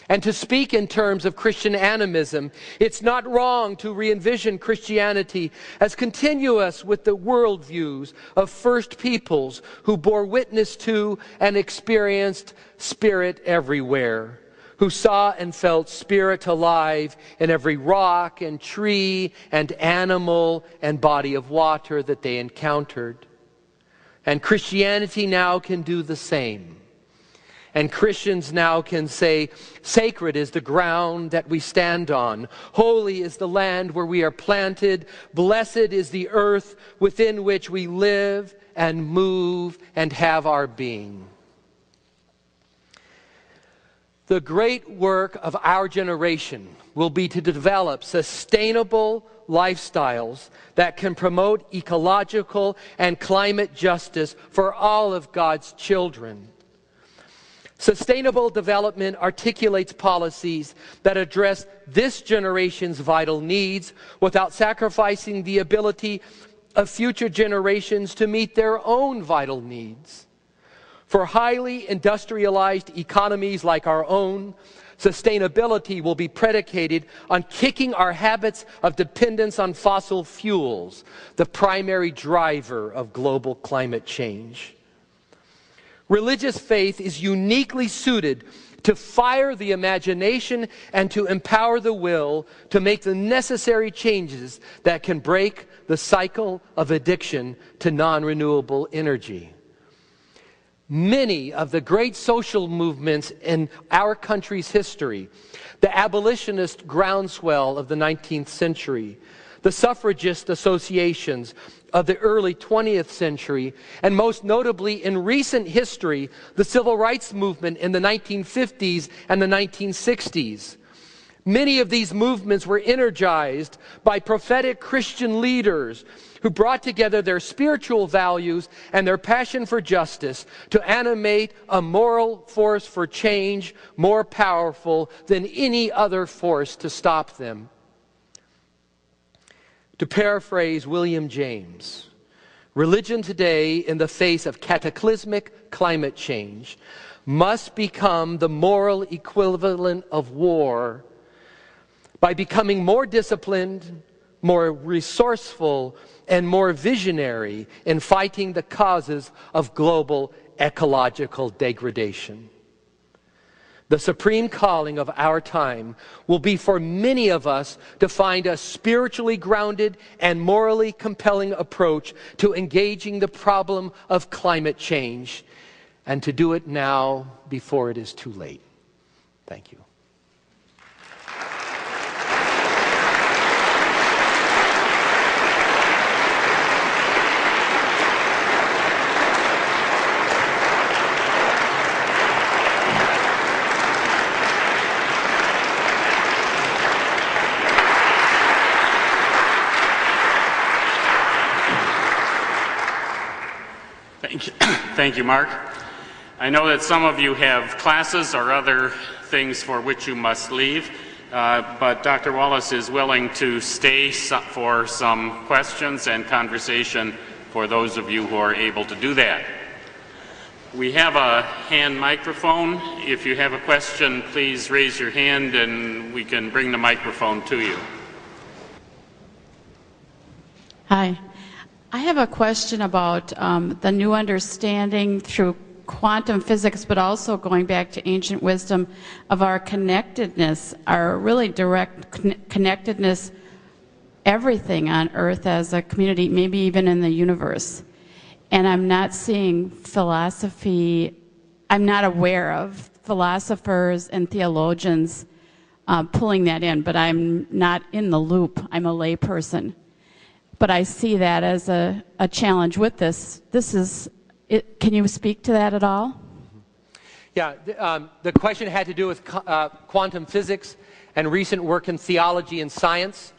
And to speak in terms of Christian animism, it's not wrong to re-envision Christianity as continuous with the worldviews of first peoples who bore witness to and experienced Spirit everywhere, who saw and felt Spirit alive in every rock and tree and animal and body of water that they encountered. And Christianity now can do the same. And Christians now can say, sacred is the ground that we stand on. Holy is the land where we are planted. Blessed is the earth within which we live and move and have our being. The great work of our generation will be to develop sustainable lifestyles that can promote ecological and climate justice for all of God's children. Sustainable development articulates policies that address this generation's vital needs without sacrificing the ability of future generations to meet their own vital needs. For highly industrialized economies like our own, sustainability will be predicated on kicking our habits of dependence on fossil fuels, the primary driver of global climate change. Religious faith is uniquely suited to fire the imagination and to empower the will to make the necessary changes that can break the cycle of addiction to non-renewable energy. Many of the great social movements in our country's history, the abolitionist groundswell of the 19th century, the suffragist associations of the early 20th century, and most notably in recent history, the civil rights movement in the 1950s and the 1960s, Many of these movements were energized by prophetic Christian leaders who brought together their spiritual values and their passion for justice to animate a moral force for change more powerful than any other force to stop them. To paraphrase William James, religion today, in the face of cataclysmic climate change, must become the moral equivalent of war by becoming more disciplined, more resourceful, and more visionary in fighting the causes of global ecological degradation. The supreme calling of our time will be for many of us to find a spiritually grounded and morally compelling approach to engaging the problem of climate change, and to do it now before it is too late. Thank you. Thank you, Mark. I know that some of you have classes or other things for which you must leave, but Dr. Wallace is willing to stay for some questions and conversation for those of you who are able to do that. We have a hand microphone. If you have a question, please raise your hand and we can bring the microphone to you. Hi. I have a question about the new understanding through quantum physics, but also going back to ancient wisdom of our connectedness, our really direct connectedness, everything on Earth as a community, maybe even in the universe. And I'm not seeing philosophy, I'm not aware of philosophers and theologians pulling that in, but I'm not in the loop. I'm a lay person. But I see that as a challenge with this. Can you speak to that at all? Yeah, the question had to do with quantum physics and recent work in theology and science.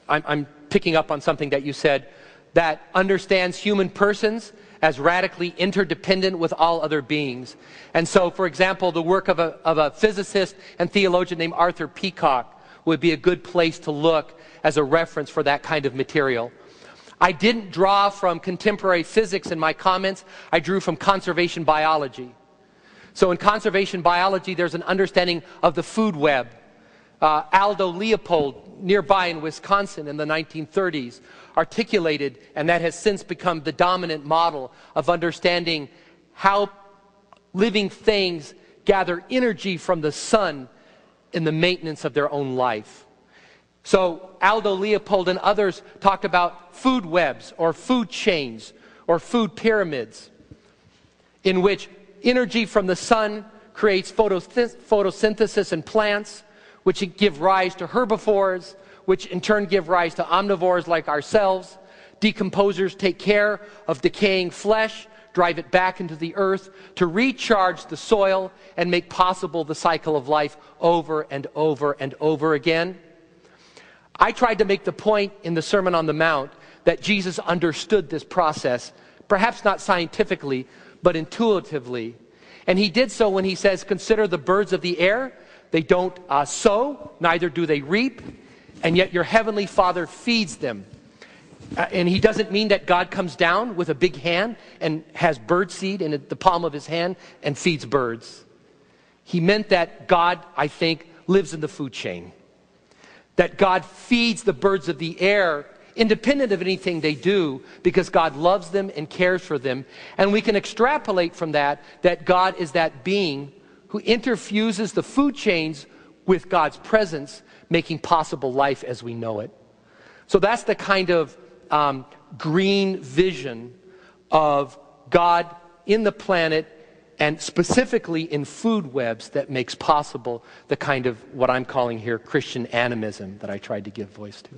I'm picking up on something that you said, that understands human persons as radically interdependent with all other beings. And so, for example, the work of a physicist and theologian named Arthur Peacock would be a good place to look as a reference for that kind of material. I didn't draw from contemporary physics in my comments. I drew from conservation biology. So in conservation biology, there's an understanding of the food web. Aldo Leopold, nearby in Wisconsin in the 1930s, articulated, and that has since become the dominant model of understanding how living things gather energy from the sun in the maintenance of their own life. So Aldo Leopold and others talked about food webs or food chains or food pyramids, in which energy from the sun creates photosynthesis in plants, which give rise to herbivores, which in turn give rise to omnivores like ourselves. Decomposers take care of decaying flesh, drive it back into the earth to recharge the soil and make possible the cycle of life over and over and over again. I tried to make the point in the Sermon on the Mount that Jesus understood this process, perhaps not scientifically, but intuitively. And he did so when he says, consider the birds of the air. They don't sow, neither do they reap, and yet your heavenly Father feeds them. And he doesn't mean that God comes down with a big hand and has bird seed in the palm of his hand and feeds birds. He meant that God, I think, lives in the food chain. That God feeds the birds of the air independent of anything they do because God loves them and cares for them. And we can extrapolate from that that God is that being who interfuses the food chains with God's presence, making possible life as we know it. So that's the kind of green vision of God in the planet and specifically in food webs that makes possible the kind of what I'm calling here Christian animism that I tried to give voice to.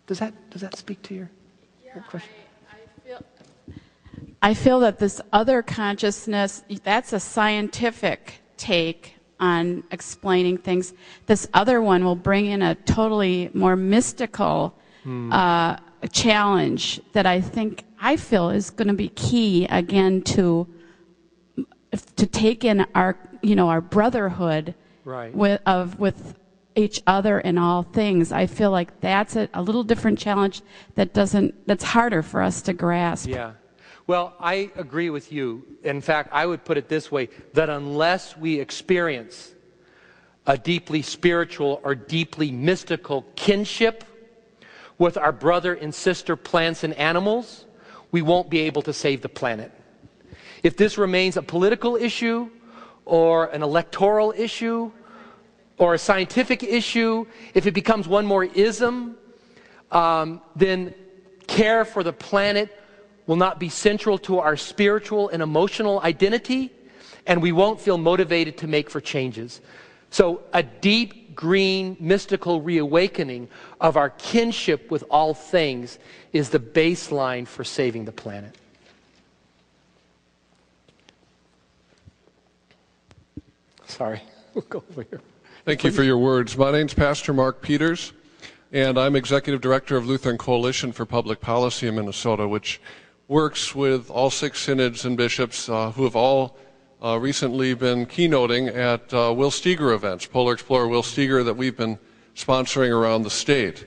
Does that speak to your question? I feel that this other consciousness, that's a scientific take on explaining things. This other one will bring in a totally more mystical challenge that I feel is going to be key again to take in our brotherhood with each other in all things. I feel like that's a little different challenge that's harder for us to grasp. Yeah. Well, I agree with you. In fact, I would put it this way, that unless we experience a deeply spiritual or deeply mystical kinship with our brother and sister plants and animals, we won't be able to save the planet. If this remains a political issue or an electoral issue or a scientific issue, if it becomes one more ism, then care for the planet will not be central to our spiritual and emotional identity, and we won't feel motivated to make for changes. So a deep, green, mystical reawakening of our kinship with all things is the baseline for saving the planet. Sorry, we'll go over here. Thank you for your words. My name's Pastor Mark Peters, and I'm Executive Director of Lutheran Coalition for Public Policy in Minnesota, which works with all 6 synods and bishops who have all recently been keynoting at Will Steger events, Polar Explorer Will Steger, that we've been sponsoring around the state.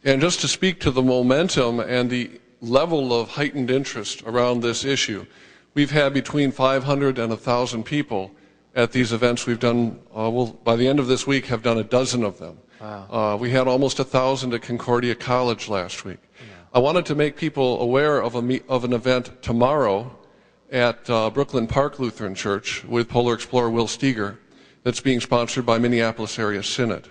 And just to speak to the momentum and the level of heightened interest around this issue, we've had between 500 and 1,000 people at these events. We've done, by the end of this week, have done a dozen of them. Wow. We had almost 1,000 at Concordia College last week. Yeah. I wanted to make people aware of an event tomorrow at Brooklyn Park Lutheran Church with Polar Explorer Will Steger that's being sponsored by Minneapolis Area Synod.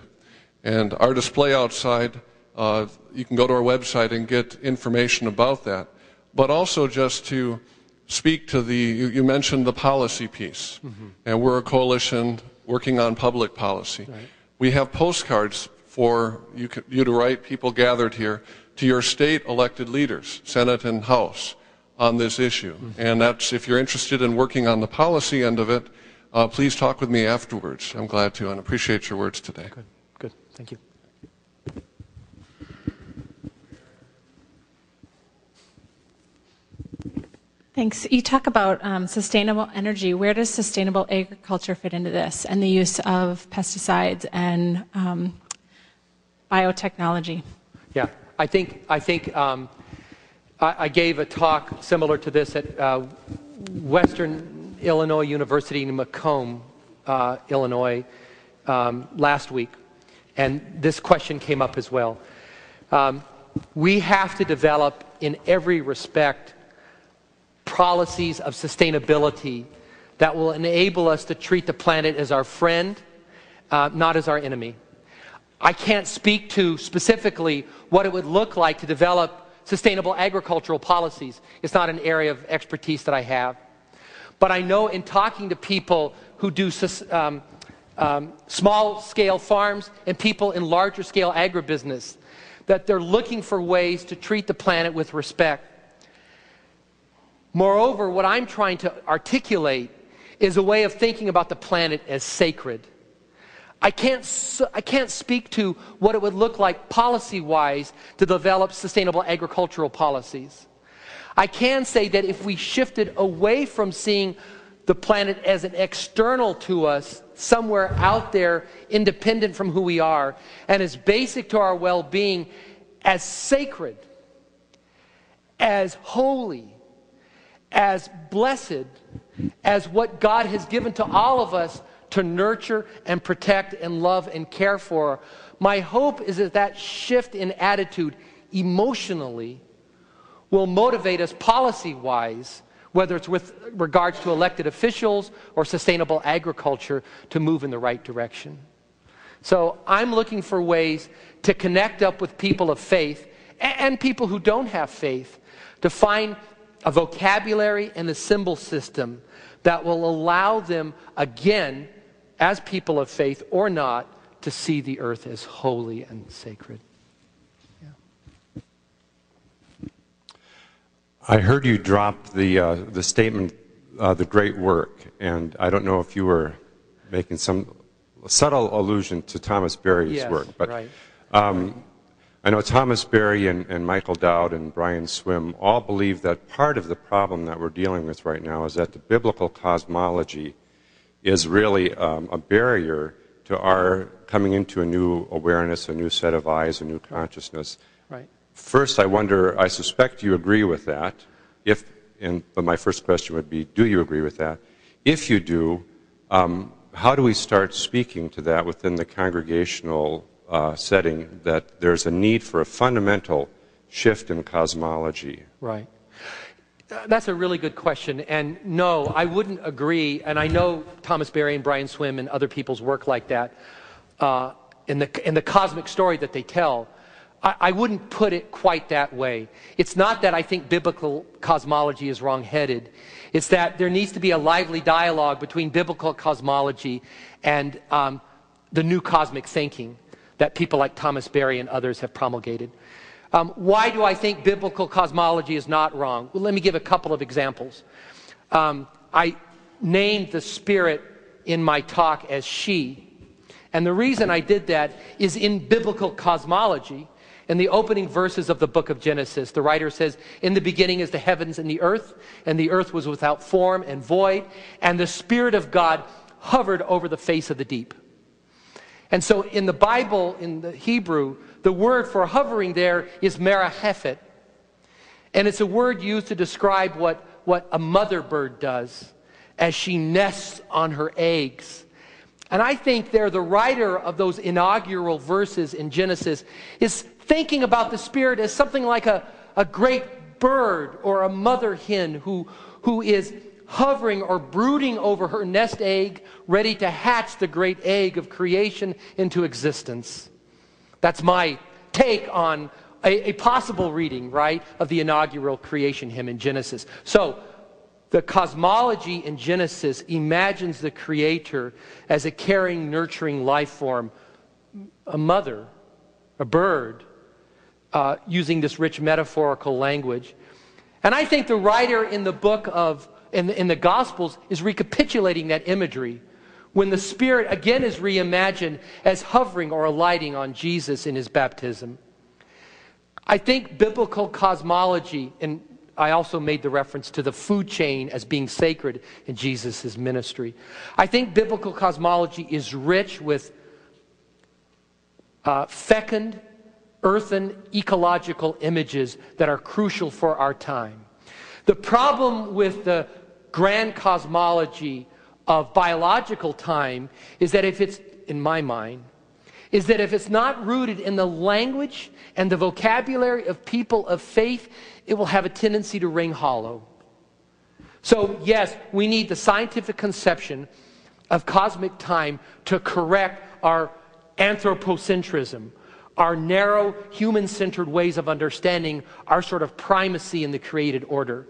And our display outside, you can go to our website and get information about that. But also just to speak to you mentioned the policy piece. And we're a coalition working on public policy. Right. We have postcards for you to write, people gathered here, to your state elected leaders, Senate and House, on this issue. And that's, if you're interested in working on the policy end of it, please talk with me afterwards. I'm glad to, and appreciate your words today. Good, good. Thank you. Thanks. You talk about sustainable energy. Where does sustainable agriculture fit into this, and the use of pesticides and biotechnology? Yeah, I gave a talk similar to this at Western Illinois University in Macomb, Illinois, last week, and this question came up as well. We have to develop, in every respect, policies of sustainability that will enable us to treat the planet as our friend, not as our enemy. I can't speak to specifically what it would look like to develop sustainable agricultural policies. It's not an area of expertise that I have. But I know in talking to people who do small-scale farms and people in larger-scale agribusiness, that they're looking for ways to treat the planet with respect. Moreover, what I'm trying to articulate is a way of thinking about the planet as sacred. I can't speak to what it would look like policy-wise to develop sustainable agricultural policies. I can say that if we shifted away from seeing the planet as an external to us, somewhere out there, independent from who we are, and as basic to our well-being, as sacred, as holy, as blessed, as what God has given to all of us to nurture and protect and love and care for. My hope is that that shift in attitude emotionally will motivate us policy-wise, whether it's with regards to elected officials or sustainable agriculture, to move in the right direction. So I'm looking for ways to connect up with people of faith and people who don't have faith, to find a vocabulary and a symbol system that will allow them, again, as people of faith or not, to see the earth as holy and sacred. I heard you drop the statement, the great work, and I don't know if you were making some subtle allusion to Thomas Berry's work. But right. I know Thomas Berry and Michael Dowd and Brian Swim all believe that part of the problem that we're dealing with right now is that the biblical cosmology is really a barrier to our coming into a new awareness, a new set of eyes, a new consciousness. Right. First, I suspect you agree with that. But my first question would be, do you agree with that? If you do, how do we start speaking to that within the congregational setting, that there's a need for a fundamental shift in cosmology? Right. That's a really good question. And no, I wouldn't agree. And I know Thomas Berry and Brian Swim and other people's work like that in the cosmic story that they tell. I wouldn't put it quite that way. It's not that I think biblical cosmology is wrong-headed. It's that there needs to be a lively dialogue between biblical cosmology and the new cosmic thinking that people like Thomas Berry and others have promulgated. Why do I think biblical cosmology is not wrong? Well, let me give a couple of examples. I named the Spirit in my talk as she. And the reason I did that is in biblical cosmology, in the opening verses of the book of Genesis, the writer says, "In the beginning is the heavens and the earth was without form and void, and the Spirit of God hovered over the face of the deep." And so in the Bible, in the Hebrew, the word for hovering there is merahephet. And it's a word used to describe what a mother bird does as she nests on her eggs. And I think there, the writer of those inaugural verses in Genesis is thinking about the Spirit as something like a great bird or a mother hen who is hovering or brooding over her nest egg, ready to hatch the great egg of creation into existence. That's my take on a possible reading, right, of the inaugural creation hymn in Genesis. So, the cosmology in Genesis imagines the Creator as a caring, nurturing life form, a mother, a bird, using this rich metaphorical language. And I think the writer in the book of, in the Gospels, is recapitulating that imagery when the Spirit again is reimagined as hovering or alighting on Jesus in his baptism. I think biblical cosmology, and I also made the reference to the food chain as being sacred in Jesus' ministry. I think biblical cosmology is rich with fecund, earthen, ecological images that are crucial for our time. The problem with the grand cosmology of biological time is that if it's, in my mind, is that if it's not rooted in the language and the vocabulary of people of faith, it will have a tendency to ring hollow. So yes, we need the scientific conception of cosmic time to correct our anthropocentrism, our narrow human-centered ways of understanding our sort of primacy in the created order.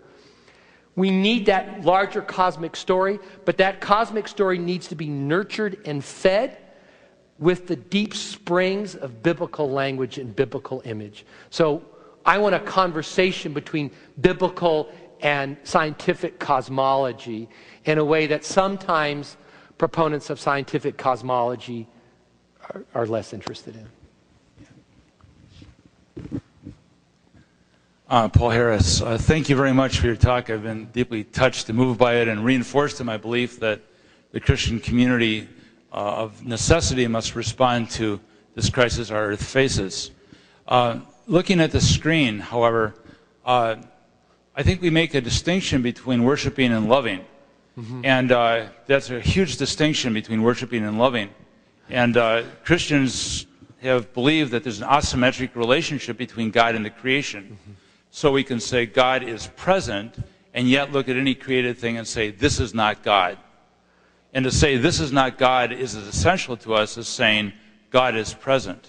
We need that larger cosmic story, but that cosmic story needs to be nurtured and fed with the deep springs of biblical language and biblical image. So I want a conversation between biblical and scientific cosmology in a way that sometimes proponents of scientific cosmology are less interested in. Paul Harris, thank you very much for your talk. I've been deeply touched and moved by it and reinforced in my belief that the Christian community of necessity must respond to this crisis our earth faces. Looking at the screen, however, I think we make a distinction between worshiping and loving. Mm-hmm. And that's a huge distinction between worshiping and loving. And Christians have believed that there's an asymmetric relationship between God and the creation. Mm-hmm. So we can say God is present and yet look at any created thing and say, this is not God. And to say this is not God is as essential to us as saying God is present.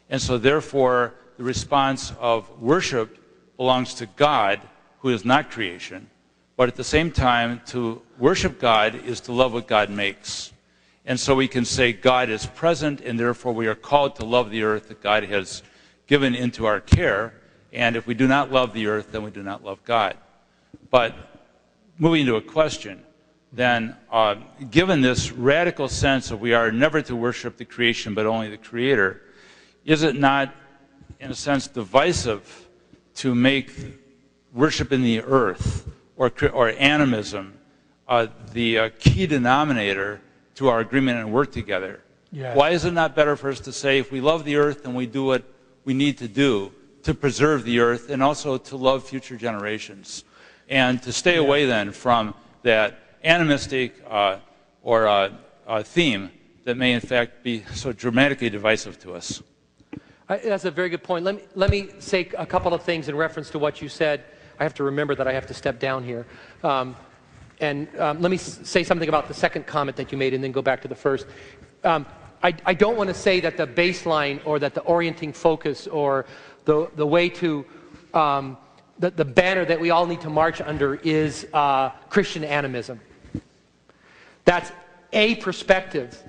And so therefore, the response of worship belongs to God, who is not creation. But at the same time, to worship God is to love what God makes. And so we can say God is present, and therefore we are called to love the earth that God has given into our care. And if we do not love the earth, then we do not love God. But moving to a question, then given this radical sense that we are never to worship the creation but only the Creator, is it not, in a sense, divisive to make worship in the earth or animism the key denominator to our agreement and work together? Yes. Why is it not better for us to say, if we love the earth, then we do what we need to do to preserve the earth and also to love future generations, and to stay away then from that animistic theme that may in fact be so dramatically divisive to us? That's a very good point. Let me say a couple of things in reference to what you said. I have to remember that I have to step down here. Let me say something about the second comment that you made and then go back to the first. I don't want to say that the baseline or that the orienting focus or the way to, the banner that we all need to march under is Christian animism. That's a perspective.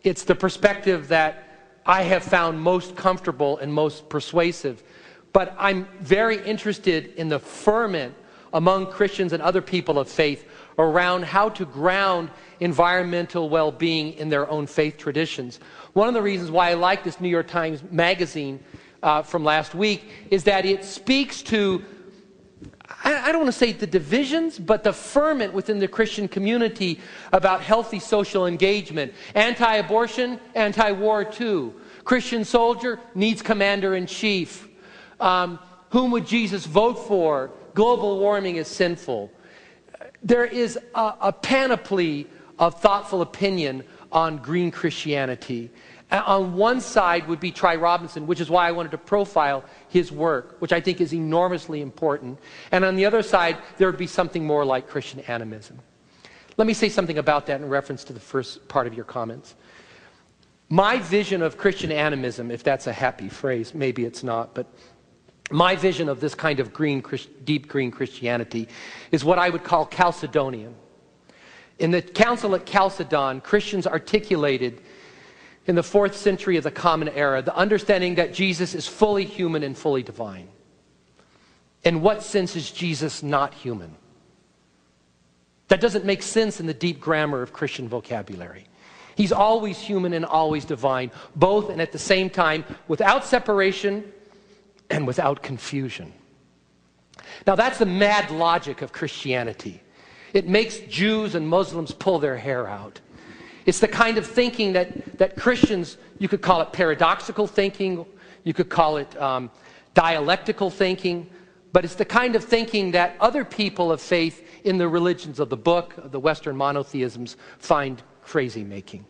It's the perspective that I have found most comfortable and most persuasive. But I'm very interested in the ferment among Christians and other people of faith around how to ground environmental well-being in their own faith traditions. One of the reasons why I like this New York Times magazine from last week is that it speaks to, I don't want to say the divisions, but the ferment within the Christian community about healthy social engagement. Anti-abortion, anti-war too. Christian soldier needs commander-in-chief. Whom would Jesus vote for? Global warming is sinful. There is a panoply of thoughtful opinion on green Christianity. On one side would be Tri Robinson, which is why I wanted to profile his work, which I think is enormously important. And on the other side, there would be something more like Christian animism. Let me say something about that in reference to the first part of your comments. My vision of Christian animism, if that's a happy phrase, maybe it's not, but my vision of this kind of deep green Christianity is what I would call Chalcedonian. In the Council at Chalcedon, Christians articulated in the 4th century of the Common Era the understanding that Jesus is fully human and fully divine. In what sense is Jesus not human? That doesn't make sense in the deep grammar of Christian vocabulary. He's always human and always divine, both and at the same time, without separation and without confusion. Now that's the mad logic of Christianity. It makes Jews and Muslims pull their hair out. It's the kind of thinking that Christians, you could call it paradoxical thinking, you could call it dialectical thinking, but it's the kind of thinking that other people of faith in the religions of the book, the Western monotheisms, find crazy making.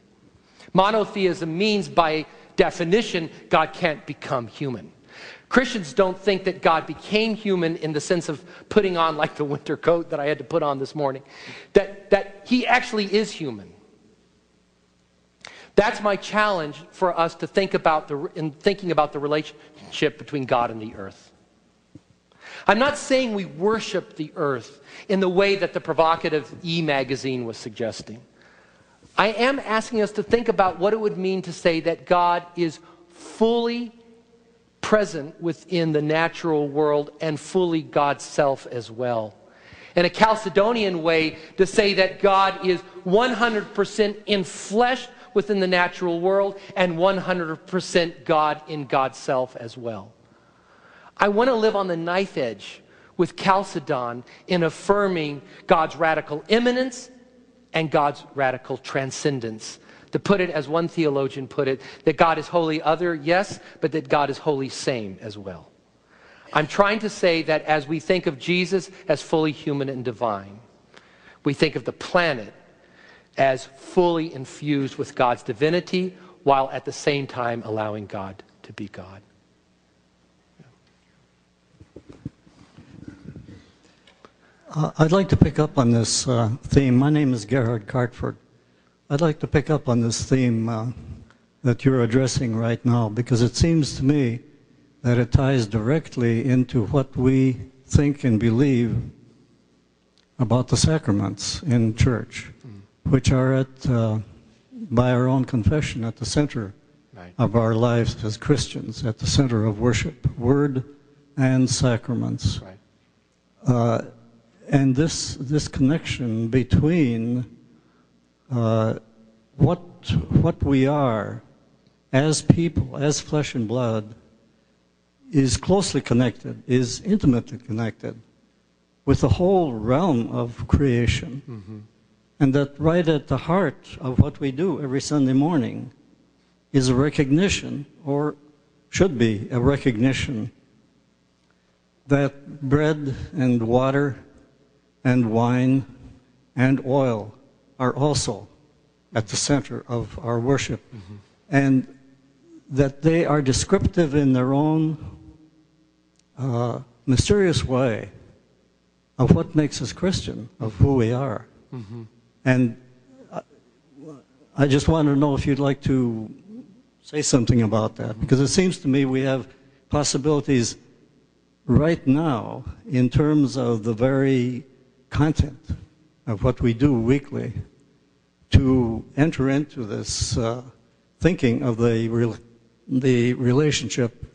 Monotheism means, by definition, God can't become human. Christians don't think that God became human in the sense of putting on like the winter coat that I had to put on this morning, that he actually is human. That's my challenge for us to think about in thinking about the relationship between God and the earth. I'm not saying we worship the earth in the way that the provocative E! magazine was suggesting. I am asking us to think about what it would mean to say that God is fully present within the natural world and fully God's self as well. In a Chalcedonian way, to say that God is 100% in flesh within the natural world and 100% God in God's self as well. I want to live on the knife edge with Chalcedon in affirming God's radical immanence and God's radical transcendence. To put it as one theologian put it, that God is wholly other, yes, but that God is wholly same as well. I'm trying to say that as we think of Jesus as fully human and divine, we think of the planet as fully infused with God's divinity, while at the same time allowing God to be God. I'd like to pick up on this theme. My name is Gerhard Cartford. I'd like to pick up on this theme that you're addressing right now, because it seems to me that it ties directly into what we think and believe about the sacraments in church, which are by our own confession, at the center of our lives as Christians, at the center of worship, word and sacraments. And this connection between what we are as people, as flesh and blood, is closely connected, is intimately connected with the whole realm of creation. Mm-hmm. And that right at the heart of what we do every Sunday morning is a recognition, or should be a recognition, that bread and water and wine and oil are also at the center of our worship. Mm-hmm. And that they are descriptive in their own mysterious way of what makes us Christian, of who we are. Mm-hmm. And I just want to know if you'd like to say something about that, because it seems to me we have possibilities right now in terms of the very content of what we do weekly to enter into this thinking of the relationship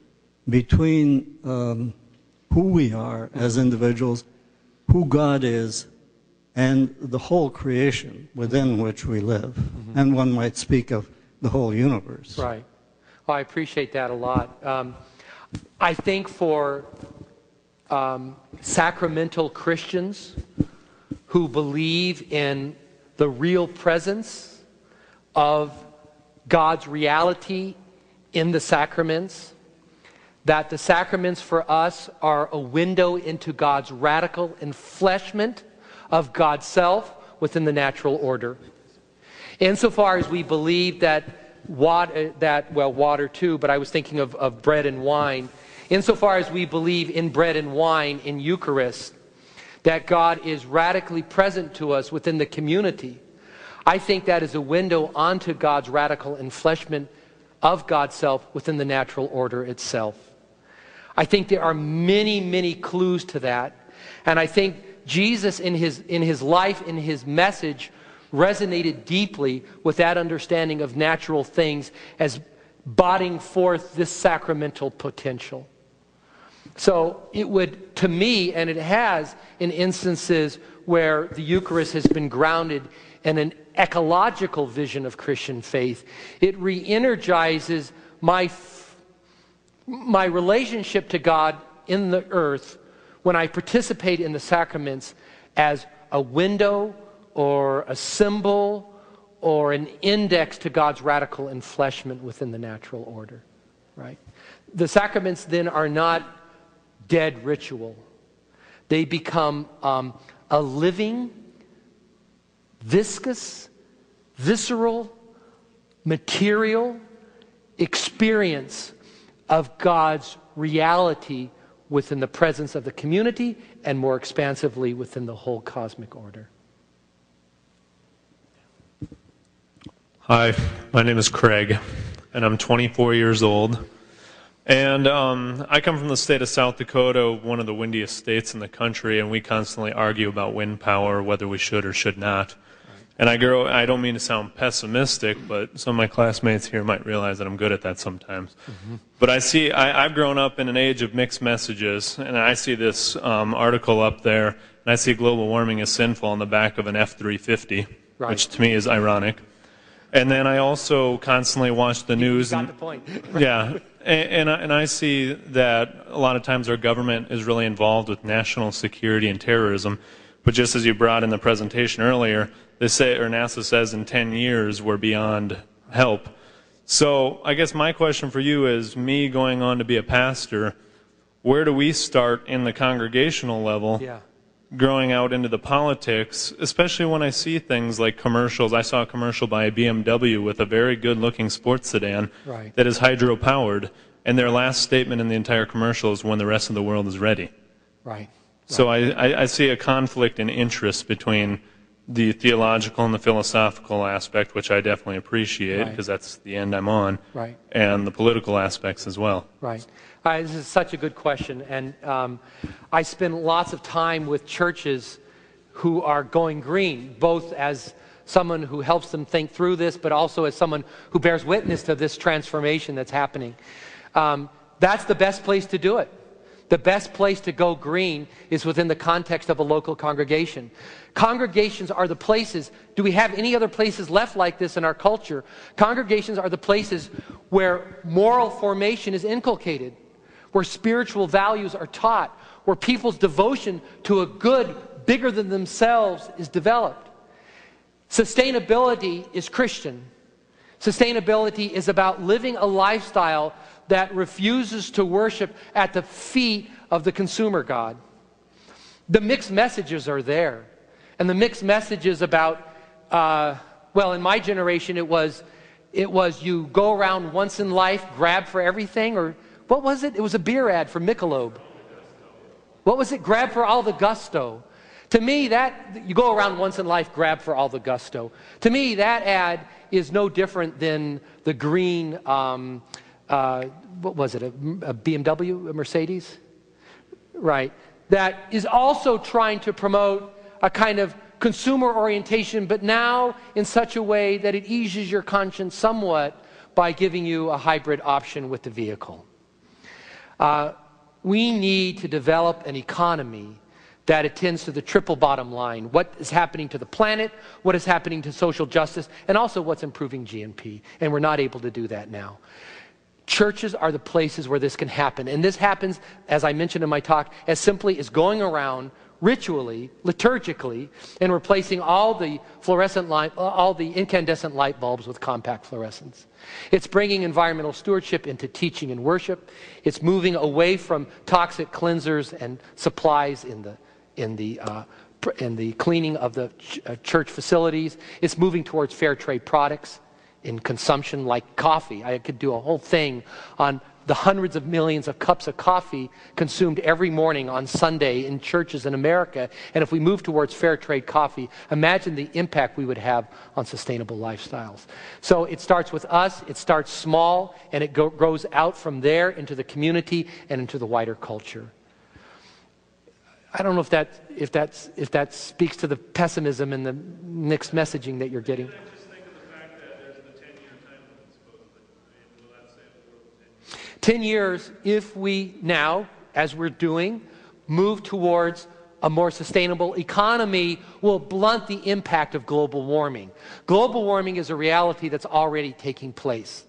between who we are as individuals, who God is, and the whole creation within which we live. Mm-hmm. And one might speak of the whole universe. Right. Well, I appreciate that a lot. I think for sacramental Christians who believe in the real presence of God's reality in the sacraments, that the sacraments for us are a window into God's radical enfleshment of God's self within the natural order. Insofar as we believe that water too, but I was thinking of bread and wine. Insofar as we believe in bread and wine in Eucharist, that God is radically present to us within the community, I think that is a window onto God's radical enfleshment of God's self within the natural order itself. I think there are many, many clues to that. And I think Jesus in his life, in his message, resonated deeply with that understanding of natural things as bodying forth this sacramental potential. So it would, to me, and it has in instances where the Eucharist has been grounded in an ecological vision of Christian faith, it re-energizes my relationship to God in the earth when I participate in the sacraments as a window or a symbol or an index to God's radical enfleshment within the natural order, right? The sacraments then are not dead ritual. They become a living, viscous, visceral, material experience of God's reality within the presence of the community and more expansively within the whole cosmic order. Hi, my name is Craig, and I'm 24 years old. And I come from the state of South Dakota, one of the windiest states in the country, and we constantly argue about wind power, whether we should or should not. And I don't mean to sound pessimistic, but some of my classmates here might realize that I'm good at that sometimes. Mm-hmm. But I've grown up in an age of mixed messages, and I see this article up there, and I see global warming is sinful on the back of an F-350, right, which to me is ironic. And then I also constantly watch the news. You got the point. Yeah, and I see that a lot of times our government is really involved with national security and terrorism. But just as you brought in the presentation earlier, they say, or NASA says in 10 years we're beyond help. So I guess my question for you is, me going on to be a pastor, where do we start in the congregational level? Yeah. Growing out into the politics, especially when I see things like commercials. I saw a commercial by a BMW with a very good-looking sports sedan, right, that is hydro-powered, and their last statement in the entire commercial is when the rest of the world is ready. Right. So I see a conflict in interest between the theological and the philosophical aspect, which I definitely appreciate, because that's the end I'm on, right, and the political aspects as well. Right. This is such a good question, and I spend lots of time with churches who are going green, both as someone who helps them think through this, but also as someone who bears witness to this transformation that's happening. That's the best place to do it. The best place to go green is within the context of a local congregation. Congregations are the places, do we have any other places left like this in our culture? Congregations are the places where moral formation is inculcated, where spiritual values are taught, where people's devotion to a good bigger than themselves is developed. Sustainability is Christian. Sustainability is about living a lifestyle that refuses to worship at the feet of the consumer god. The mixed messages are there. And the mixed messages about, well, in my generation it was you go around once in life, grab for everything, or what was it? It was a beer ad for Michelob. What was it? Grab for all the gusto. To me, that, you go around once in life, grab for all the gusto. To me, that ad is no different than the green, what was it, a BMW, a Mercedes? Right. That is also trying to promote a kind of consumer orientation, but now in such a way that it eases your conscience somewhat by giving you a hybrid option with the vehicle. We need to develop an economy that attends to the triple bottom line. What is happening to the planet, what is happening to social justice, and also what's improving GNP. And we're not able to do that now. Churches are the places where this can happen. And this happens, as I mentioned in my talk, as simply as going around ritually, liturgically, and replacing all the fluorescent light, all the incandescent light bulbs with compact fluorescents. It's bringing environmental stewardship into teaching and worship. It's moving away from toxic cleansers and supplies in the cleaning of the church facilities. It's moving towards fair trade products in consumption, like coffee. I could do a whole thing on the hundreds of millions of cups of coffee consumed every morning on Sunday in churches in America. And if we move towards fair trade coffee, imagine the impact we would have on sustainable lifestyles. So it starts with us, it starts small, and it grows out from there into the community and into the wider culture. I don't know if that speaks to the pessimism and the mixed messaging that you're getting. 10 years, if we now, as we're doing, move towards a more sustainable economy, will blunt the impact of global warming. Global warming is a reality that's already taking place,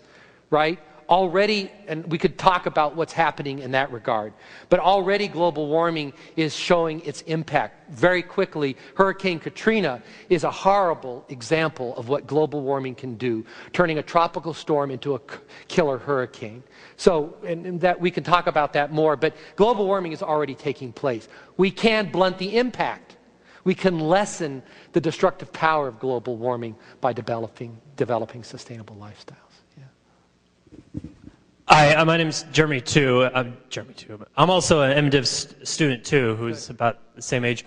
right? Already, and we could talk about what's happening in that regard, but already global warming is showing its impact very quickly. Hurricane Katrina is a horrible example of what global warming can do, turning a tropical storm into a killer hurricane. So, and that we can talk about that more, but global warming is already taking place. We can blunt the impact. We can lessen the destructive power of global warming by developing sustainable lifestyles. Hi, my name's Jeremy too. I'm also an MDiv student too, who's about the same age.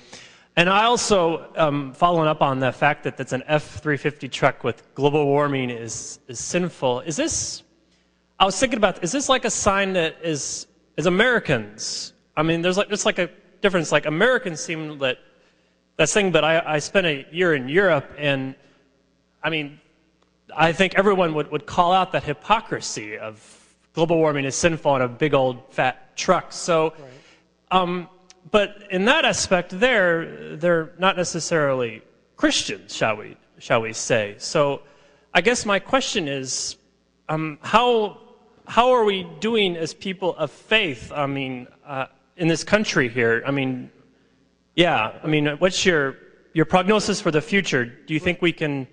And I also, following up on the fact that that's an F-350 truck with global warming is sinful. Is this, I was thinking about, is this like a sign that as Americans, I mean, there's like a difference. Like Americans seem that thing, but I spent a year in Europe, and I mean, I think everyone would call out that hypocrisy of global warming is sinful on a big old fat truck. So, but in that aspect, they're not necessarily Christians, shall we say? So, I guess my question is, how are we doing as people of faith? I mean, in this country here. I mean, yeah. I mean, what's your prognosis for the future? Do you think we can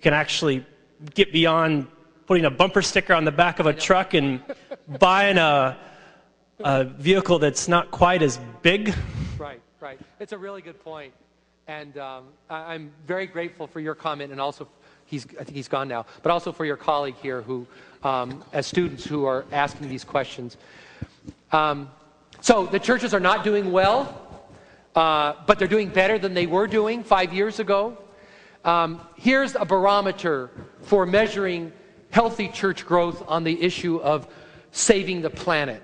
actually get beyond putting a bumper sticker on the back of a truck and buying a vehicle that's not quite as big? Right. It's a really good point. And I'm very grateful for your comment, and also, I think he's gone now, but also for your colleague here who, as students who are asking these questions. So the churches are not doing well, but they're doing better than they were doing 5 years ago. Here's a barometer for measuring healthy church growth on the issue of saving the planet.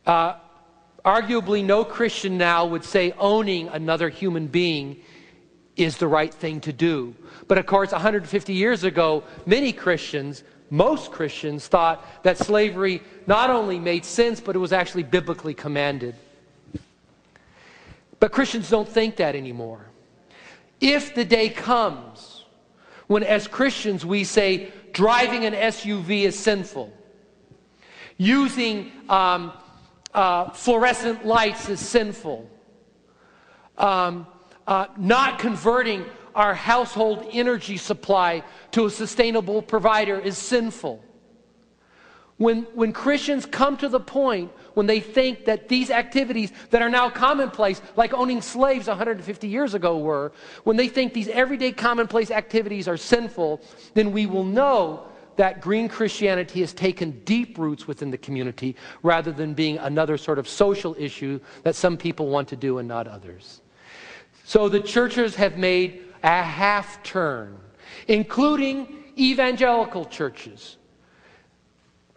Arguably, no Christian now would say owning another human being is the right thing to do. But of course, 150 years ago, many Christians most Christians thought that slavery not only made sense, but it was actually biblically commanded. But Christians don't think that anymore. If the day comes when, as Christians, we say driving an SUV is sinful, using fluorescent lights is sinful, not converting our household energy supply to a sustainable provider is sinful. When Christians come to the point when they think that these activities that are now commonplace, like owning slaves 150 years ago were, when they think these everyday commonplace activities are sinful, then we will know that green Christianity has taken deep roots within the community rather than being another sort of social issue that some people want to do and not others. So the churches have made a half turn, including evangelical churches.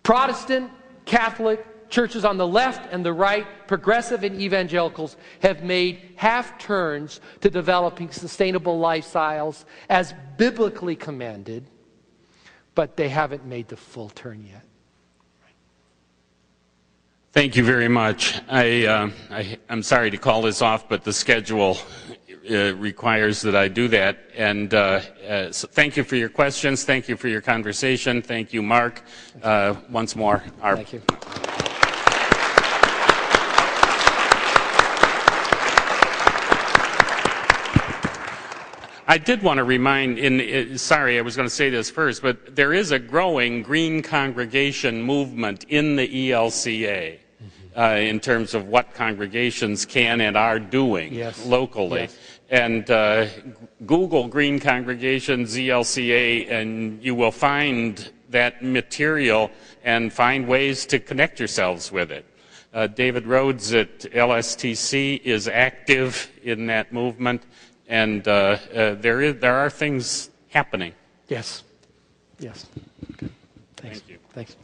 Protestant, Catholic, churches on the left and the right, progressive and evangelicals, have made half turns to developing sustainable lifestyles as biblically commanded, but they haven't made the full turn yet. Thank you very much. I'm sorry to call this off, but the schedule requires that I do that. And so thank you for your questions. Thank you for your conversation. Thank you, Mark. Once more. Thank you. I did want to remind, sorry, I was going to say this first, but there is a growing green congregation movement in the ELCA in terms of what congregations can and are doing locally. Yes. And Google Green Congregations ELCA and you will find that material and find ways to connect yourselves with it. David Rhodes at LSTC is active in that movement. And there are things happening. Yes. Yes. Good. Thanks. Thank you. Thanks.